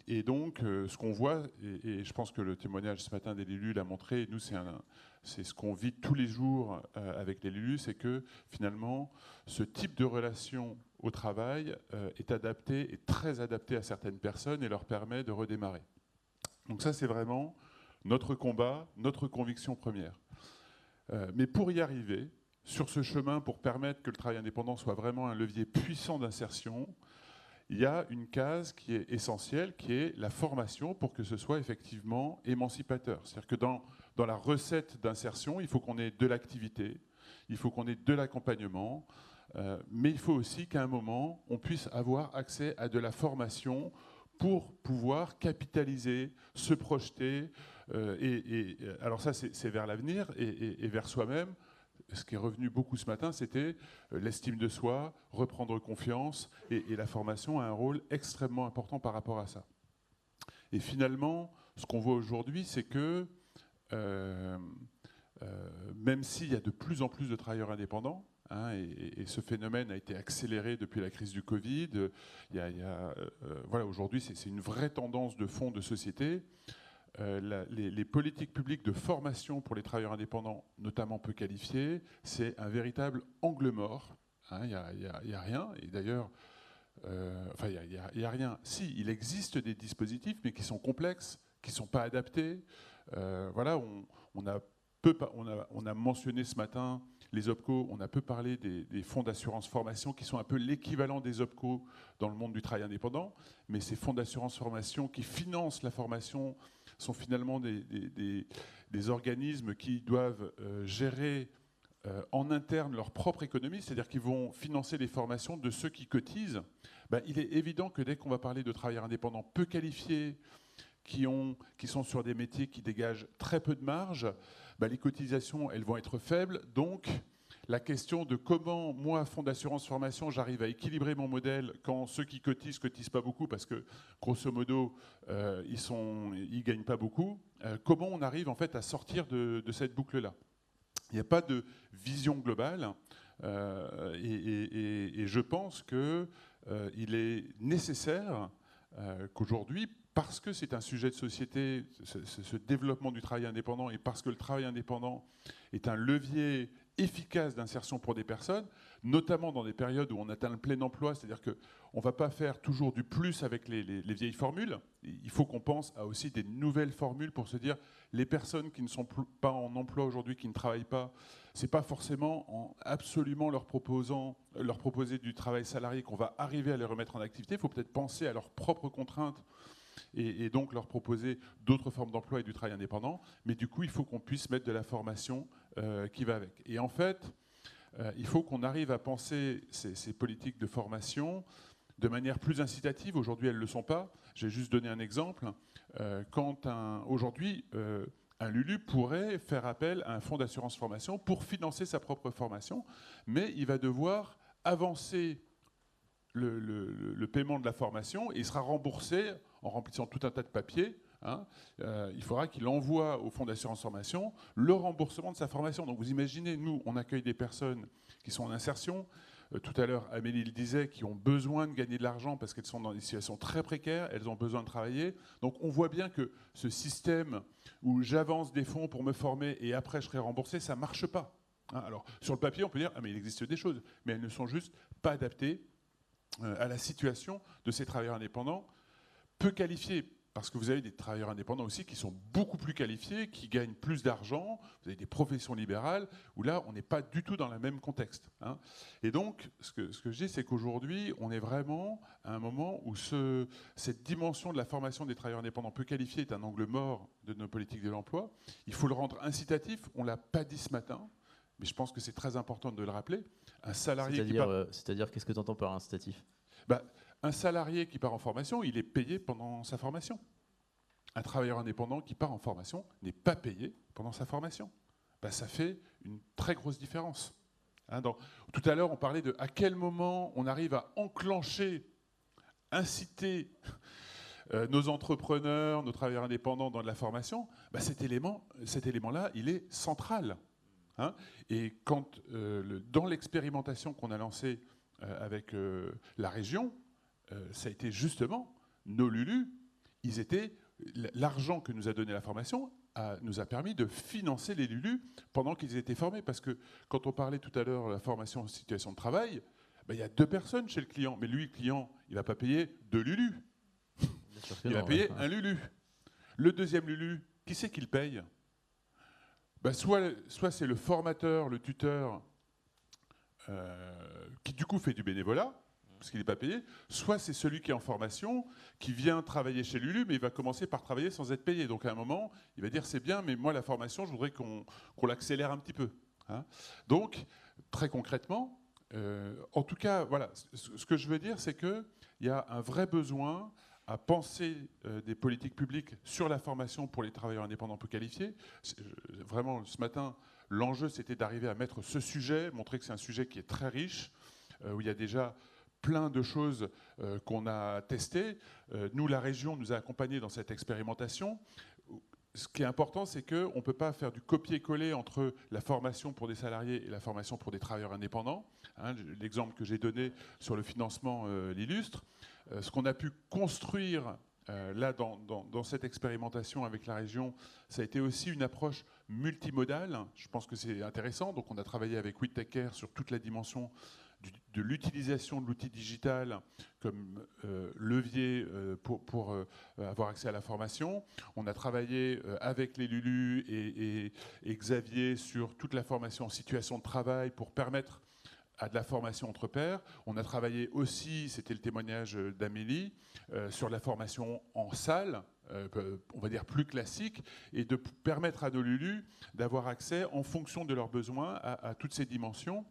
[SPEAKER 12] Et donc, ce qu'on voit, et je pense que le témoignage ce matin des LULU l'a montré, nous, c'est ce qu'on vit tous les jours avec les LULU, c'est que finalement, ce type de relation au travail est adapté, est très adapté à certaines personnes et leur permet de redémarrer. Donc ça, c'est vraiment notre combat, notre conviction première. Mais pour y arriver, sur ce chemin, pour permettre que le travail indépendant soit vraiment un levier puissant d'insertion, il y a une case qui est essentielle, qui est la formation pour que ce soit effectivement émancipateur. C'est-à-dire que dans la recette d'insertion, il faut qu'on ait de l'activité, il faut qu'on ait de l'accompagnement, mais il faut aussi qu'à un moment, on puisse avoir accès à de la formation pour pouvoir capitaliser, se projeter. Alors ça, c'est vers l'avenir et vers soi-même. Ce qui est revenu beaucoup ce matin, c'était l'estime de soi, reprendre confiance, et la formation a un rôle extrêmement important par rapport à ça. Et finalement, ce qu'on voit aujourd'hui, c'est que même s'il y a de plus en plus de travailleurs indépendants, et ce phénomène a été accéléré depuis la crise du Covid, voilà, aujourd'hui c'est une vraie tendance de fond de société. Les politiques publiques de formation pour les travailleurs indépendants, notamment peu qualifiés, c'est un véritable angle mort. Il n'y a rien. Et d'ailleurs, il n'y a rien. Si, il existe des dispositifs, mais qui sont complexes, qui ne sont pas adaptés. Voilà, on a mentionné ce matin les OPCO, on a peu parlé des fonds d'assurance formation qui sont un peu l'équivalent des OPCO dans le monde du travail indépendant, mais ces fonds d'assurance formation qui financent la formation sont finalement des organismes qui doivent gérer en interne leur propre économie, c'est-à-dire qu'ils vont financer les formations de ceux qui cotisent. Il est évident que dès qu'on va parler de travailleurs indépendants peu qualifiés, qui sont sur des métiers qui dégagent très peu de marge, les cotisations, elles vont être faibles. Donc, la question de comment, moi, fonds d'assurance formation, j'arrive à équilibrer mon modèle quand ceux qui cotisent pas beaucoup parce que, grosso modo, ils gagnent pas beaucoup. Comment on arrive en fait à sortir de cette boucle-là ? Il n'y a pas de vision globale et je pense qu'il est nécessaire qu'aujourd'hui, parce que c'est un sujet de société, ce développement du travail indépendant, et parce que le travail indépendant est un levier efficace d'insertion pour des personnes, notamment dans des périodes où on atteint le plein emploi, c'est-à-dire qu'on ne va pas faire toujours du plus avec les vieilles formules. Il faut qu'on pense à aussi des nouvelles formules pour se dire les personnes qui ne sont pas en emploi aujourd'hui, qui ne travaillent pas, ce n'est pas forcément en absolument leur proposer du travail salarié qu'on va arriver à les remettre en activité. Il faut peut-être penser à leurs propres contraintes et donc leur proposer d'autres formes d'emploi et du travail indépendant. Mais du coup, il faut qu'on puisse mettre de la formation qui va avec. Et en fait, il faut qu'on arrive à penser ces politiques de formation de manière plus incitative. Aujourd'hui, elles ne le sont pas. Je vais juste donner un exemple. Aujourd'hui, un LULU pourrait faire appel à un fonds d'assurance formation pour financer sa propre formation, mais il va devoir avancer le paiement de la formation et il sera remboursé en remplissant tout un tas de papiers hein, il faudra qu'il envoie au fonds d'assurance formation le remboursement de sa formation. Donc vous imaginez, nous, on accueille des personnes qui sont en insertion. Tout à l'heure, Amélie le disait, qui ont besoin de gagner de l'argent parce qu'elles sont dans des situations très précaires, elles ont besoin de travailler. Donc on voit bien que ce système où j'avance des fonds pour me former et après je serai remboursé, ça ne marche pas. Hein, alors sur le papier, on peut dire ah, mais il existe des choses, mais elles ne sont juste pas adaptées à la situation de ces travailleurs indépendants peu qualifiés. Parce que vous avez des travailleurs indépendants aussi qui sont beaucoup plus qualifiés, qui gagnent plus d'argent. Vous avez des professions libérales où là, on n'est pas du tout dans le même contexte. Hein. Et donc, ce que je dis, c'est qu'aujourd'hui, on est vraiment à un moment où cette dimension de la formation des travailleurs indépendants peu qualifiés est un angle mort de nos politiques de l'emploi. Il faut le rendre incitatif. On ne l'a pas dit ce matin, mais je pense que c'est très important de le rappeler. Un salarié
[SPEAKER 2] C'est-à-dire, qu'est-ce que tu entends par incitatif ?
[SPEAKER 12] Un salarié qui part en formation, il est payé pendant sa formation. Un travailleur indépendant qui part en formation n'est pas payé pendant sa formation. Ça fait une très grosse différence. Hein, tout à l'heure, on parlait de à quel moment on arrive à enclencher, inciter nos entrepreneurs, nos travailleurs indépendants dans de la formation. Cet élément-là, il est central. Hein. Et quand, dans l'expérimentation qu'on a lancée avec la région, ça a été justement nos LULU, l'argent que nous a donné la formation nous a permis de financer les LULU pendant qu'ils étaient formés. Parce que quand on parlait tout à l'heure de la formation en situation de travail, il y a 2 personnes chez le client. Mais lui, le client, il ne va pas payer 2 LULU. Il va payer un LULU. Le deuxième LULU, qui c'est qui le paye ? Soit c'est le formateur, le tuteur, qui du coup fait du bénévolat, parce qu'il n'est pas payé, soit c'est celui qui est en formation, qui vient travailler chez Lulu, mais il va commencer par travailler sans être payé. Donc à un moment, il va dire c'est bien, mais moi la formation, je voudrais qu'on l'accélère un petit peu. Hein. Donc, très concrètement, en tout cas, voilà, ce que je veux dire, c'est qu'il y a un vrai besoin à penser des politiques publiques sur la formation pour les travailleurs indépendants peu qualifiés. Vraiment, ce matin, l'enjeu, c'était d'arriver à mettre ce sujet, montrer que c'est un sujet qui est très riche, où il y a déjà plein de choses qu'on a testées. Nous, la région nous a accompagnés dans cette expérimentation. Ce qui est important, c'est qu'on ne peut pas faire du copier-coller entre la formation pour des salariés et la formation pour des travailleurs indépendants. Hein, l'exemple que j'ai donné sur le financement l'illustre. Ce qu'on a pu construire là dans cette expérimentation avec la région, ça a été aussi une approche multimodale. Je pense que c'est intéressant. Donc on a travaillé avec WeTakeCare sur toute la dimension de l'utilisation de l'outil digital comme levier pour avoir accès à la formation. On a travaillé avec les LULU et Xavier sur toute la formation en situation de travail pour permettre à de la formation entre pairs. On a travaillé aussi, c'était le témoignage d'Amélie, sur la formation en salle, on va dire plus classique, et de permettre à nos LULU d'avoir accès en fonction de leurs besoins à toutes ces dimensions.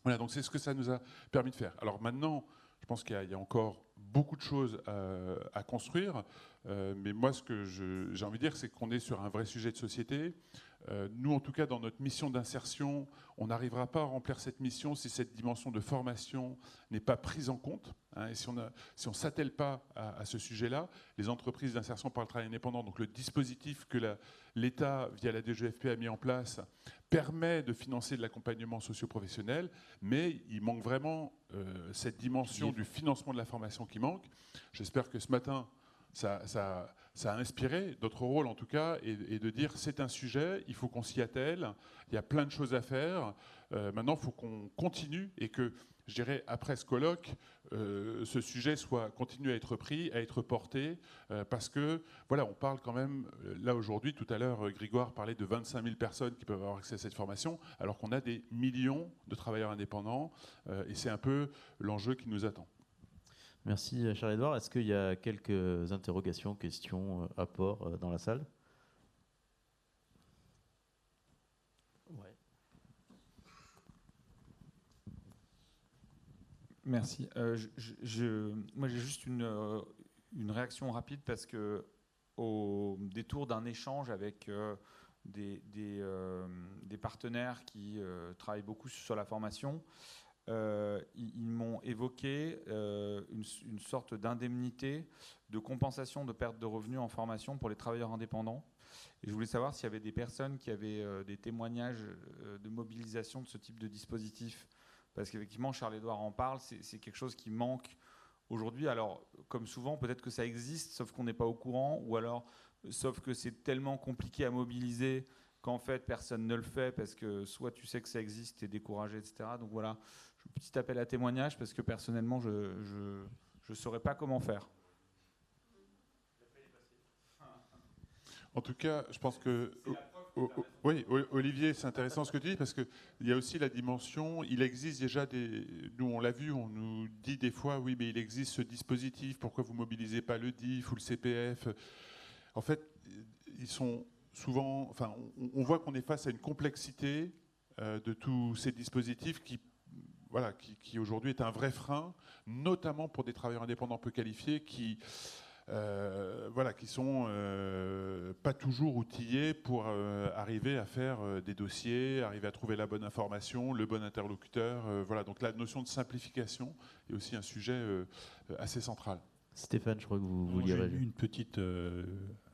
[SPEAKER 12] Voilà, donc c'est ce que ça nous a permis de faire. Alors maintenant, je pense qu'il y a encore beaucoup de choses à construire, mais moi ce que j'ai envie de dire, c'est qu'on est sur un vrai sujet de société. Nous, en tout cas, dans notre mission d'insertion, on n'arrivera pas à remplir cette mission si cette dimension de formation n'est pas prise en compte. Hein, et si on ne s'attelle pas à ce sujet-là, les entreprises d'insertion par le travail indépendant, donc le dispositif que l'État, via la DGFP, a mis en place, permet de financer de l'accompagnement socio-professionnel, mais il manque vraiment cette dimension du financement de la formation qui manque. J'espère que ce matin, ça a inspiré d'autres rôles en tout cas, et de dire c'est un sujet, il faut qu'on s'y attelle, il y a plein de choses à faire. Maintenant, il faut qu'on continue et que, je dirais, après ce colloque, ce sujet continue à être pris, à être porté, parce que, voilà, on parle quand même, là aujourd'hui, tout à l'heure, Grégoire parlait de 25 000 personnes qui peuvent avoir accès à cette formation, alors qu'on a des millions de travailleurs indépendants, et c'est un peu l'enjeu qui nous attend.
[SPEAKER 2] Merci, cher Edouard. Est-ce qu'il y a quelques interrogations, questions, apports dans la salle ?
[SPEAKER 1] Ouais.
[SPEAKER 4] Merci. Moi, j'ai juste une réaction rapide parce que au détour d'un échange avec des partenaires qui travaillent beaucoup sur la formation, ils m'ont évoqué une sorte d'indemnité de compensation de perte de revenus en formation pour les travailleurs indépendants. Et je voulais savoir s'il y avait des personnes qui avaient des témoignages de mobilisation de ce type de dispositif. Parce qu'effectivement, Charles-Édouard en parle, c'est quelque chose qui manque aujourd'hui. Alors, comme souvent, peut-être que ça existe, sauf qu'on n'est pas au courant, ou alors, sauf que c'est tellement compliqué à mobiliser qu'en fait, personne ne le fait, parce que soit tu sais que ça existe, tu es découragé, etc. Donc voilà, petit appel à témoignage, parce que personnellement, je ne saurais pas comment faire.
[SPEAKER 12] En tout cas, je pense que... Oui, Olivier, c'est intéressant ce que tu dis, parce qu'il y a aussi la dimension, il existe déjà des... Nous, on l'a vu, on nous dit des fois, oui, mais il existe ce dispositif, pourquoi vous ne mobilisez pas le DIF ou le CPF? En fait, ils sont souvent... Enfin, on voit qu'on est face à une complexité de tous ces dispositifs qui aujourd'hui est un vrai frein, notamment pour des travailleurs indépendants peu qualifiés qui sont pas toujours outillés pour arriver à faire des dossiers, arriver à trouver la bonne information, le bon interlocuteur. Donc la notion de simplification est aussi un sujet assez central.
[SPEAKER 2] Stéphane, je crois que vous vouliez réagir.
[SPEAKER 11] Une petite... je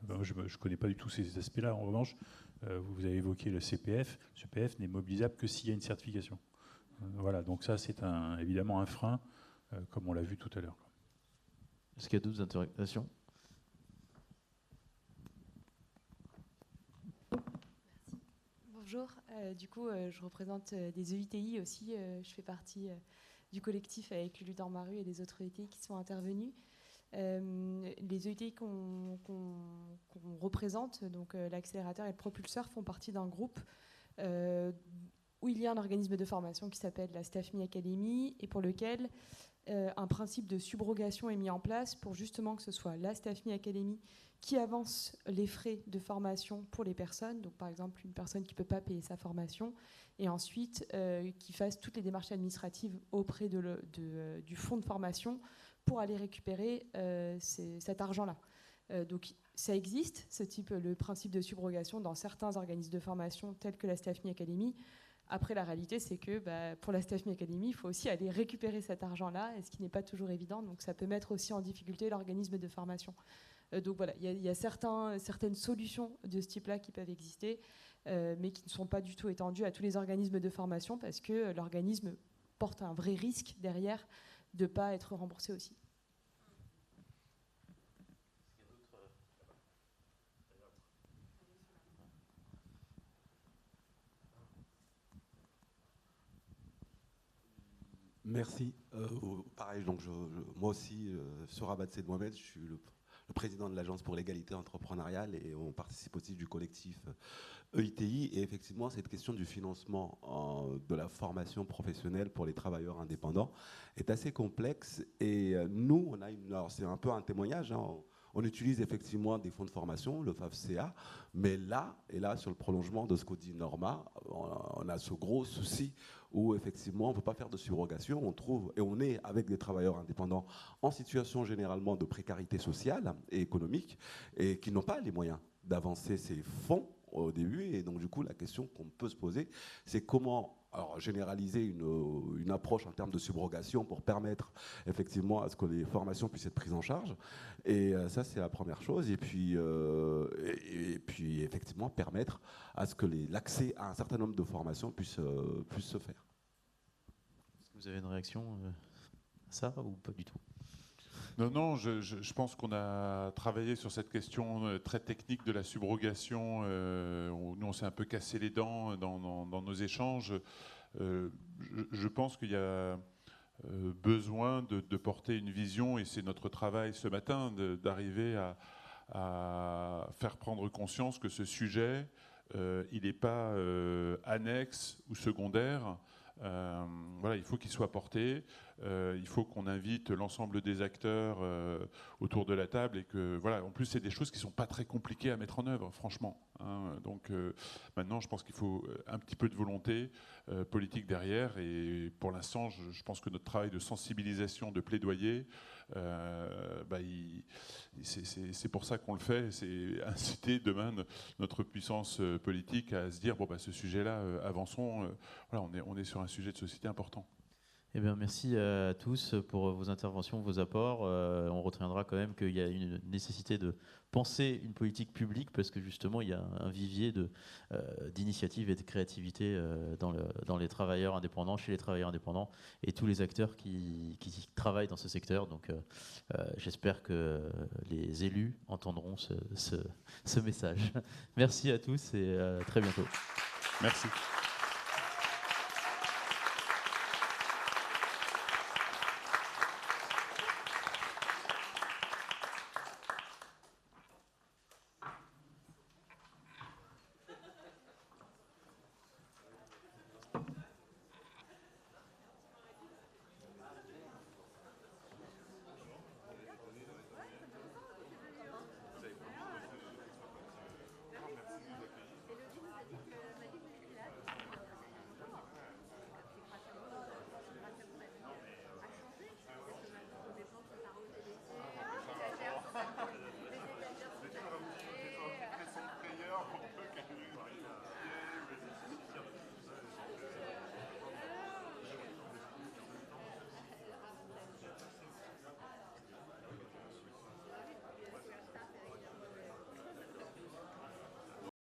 [SPEAKER 11] ne connais pas du tout ces aspects-là. En revanche, vous avez évoqué le CPF. Le CPF n'est mobilisable que s'il y a une certification. Voilà, donc ça, c'est évidemment un frein, comme on l'a vu tout à l'heure.
[SPEAKER 2] Est-ce qu'il y a d'autres interrogations?
[SPEAKER 13] Bonjour, je représente des EITI aussi. Je fais partie du collectif avec Lulu dans ma rue et des autres EITI qui sont intervenus. Les EITI qu'on représente, donc l'accélérateur et le propulseur, font partie d'un groupe où il y a un organisme de formation qui s'appelle la Staffmi Academy et pour lequel un principe de subrogation est mis en place pour justement que ce soit la Staffmi Academy qui avance les frais de formation pour les personnes, donc par exemple une personne qui ne peut pas payer sa formation, et ensuite qui fasse toutes les démarches administratives auprès du fonds de formation pour aller récupérer cet argent-là. Donc ça existe, le principe de subrogation dans certains organismes de formation tels que la Staffmi Academy. Après, la réalité, c'est que pour la Staffmi Academy, il faut aussi aller récupérer cet argent-là, ce qui n'est pas toujours évident. Donc, ça peut mettre aussi en difficulté l'organisme de formation. Donc, voilà, il y a certaines solutions de ce type-là qui peuvent exister, mais qui ne sont pas du tout étendues à tous les organismes de formation parce que l'organisme porte un vrai risque derrière de ne pas être remboursé aussi.
[SPEAKER 14] Merci. Pareil, donc moi aussi, Sohrab Mohamed, je suis le président de l'Agence pour l'égalité entrepreneuriale et on participe aussi du collectif EITI. Et effectivement, cette question du financement de la formation professionnelle pour les travailleurs indépendants est assez complexe. Et nous, alors c'est un peu un témoignage, hein, on utilise effectivement des fonds de formation, le FAFCA, mais là, sur le prolongement de ce qu'au dit Norma, on a ce gros souci où effectivement on ne peut pas faire de subrogation, on est avec des travailleurs indépendants en situation généralement de précarité sociale et économique et qui n'ont pas les moyens d'avancer ces fonds au début. Et donc du coup la question qu'on peut se poser, c'est comment généraliser une approche en termes de subrogation pour permettre effectivement à ce que les formations puissent être prises en charge. Et ça, c'est la première chose. Et puis effectivement, permettre à ce que l'accès à un certain nombre de formations puisse se faire.
[SPEAKER 2] Est-ce que vous avez une réaction à ça ou pas du tout?
[SPEAKER 12] Non, je pense qu'on a travaillé sur cette question très technique de la subrogation. Nous, on s'est un peu cassé les dents dans nos échanges. Je pense qu'il y a besoin de porter une vision, et c'est notre travail ce matin, d'arriver à faire prendre conscience que ce sujet, il n'est pas annexe ou secondaire. Il faut qu'il soit porté. Il faut qu'on invite l'ensemble des acteurs autour de la table et que en plus c'est des choses qui sont pas très compliquées à mettre en œuvre, franchement. Hein. Donc maintenant, je pense qu'il faut un petit peu de volonté politique derrière. Et pour l'instant, je pense que notre travail de sensibilisation, de plaidoyer, c'est pour ça qu'on le fait. C'est inciter demain notre puissance politique à se dire ce sujet-là, avançons. On est sur un sujet de société important.
[SPEAKER 2] Eh bien, merci à tous pour vos interventions, vos apports. On retiendra quand même qu'il y a une nécessité de penser une politique publique parce que justement, il y a un vivier d'initiatives et de créativité dans les travailleurs indépendants, chez les travailleurs indépendants et tous les acteurs qui travaillent dans ce secteur. Donc, j'espère que les élus entendront ce message. Merci à tous et à très bientôt.
[SPEAKER 12] Merci.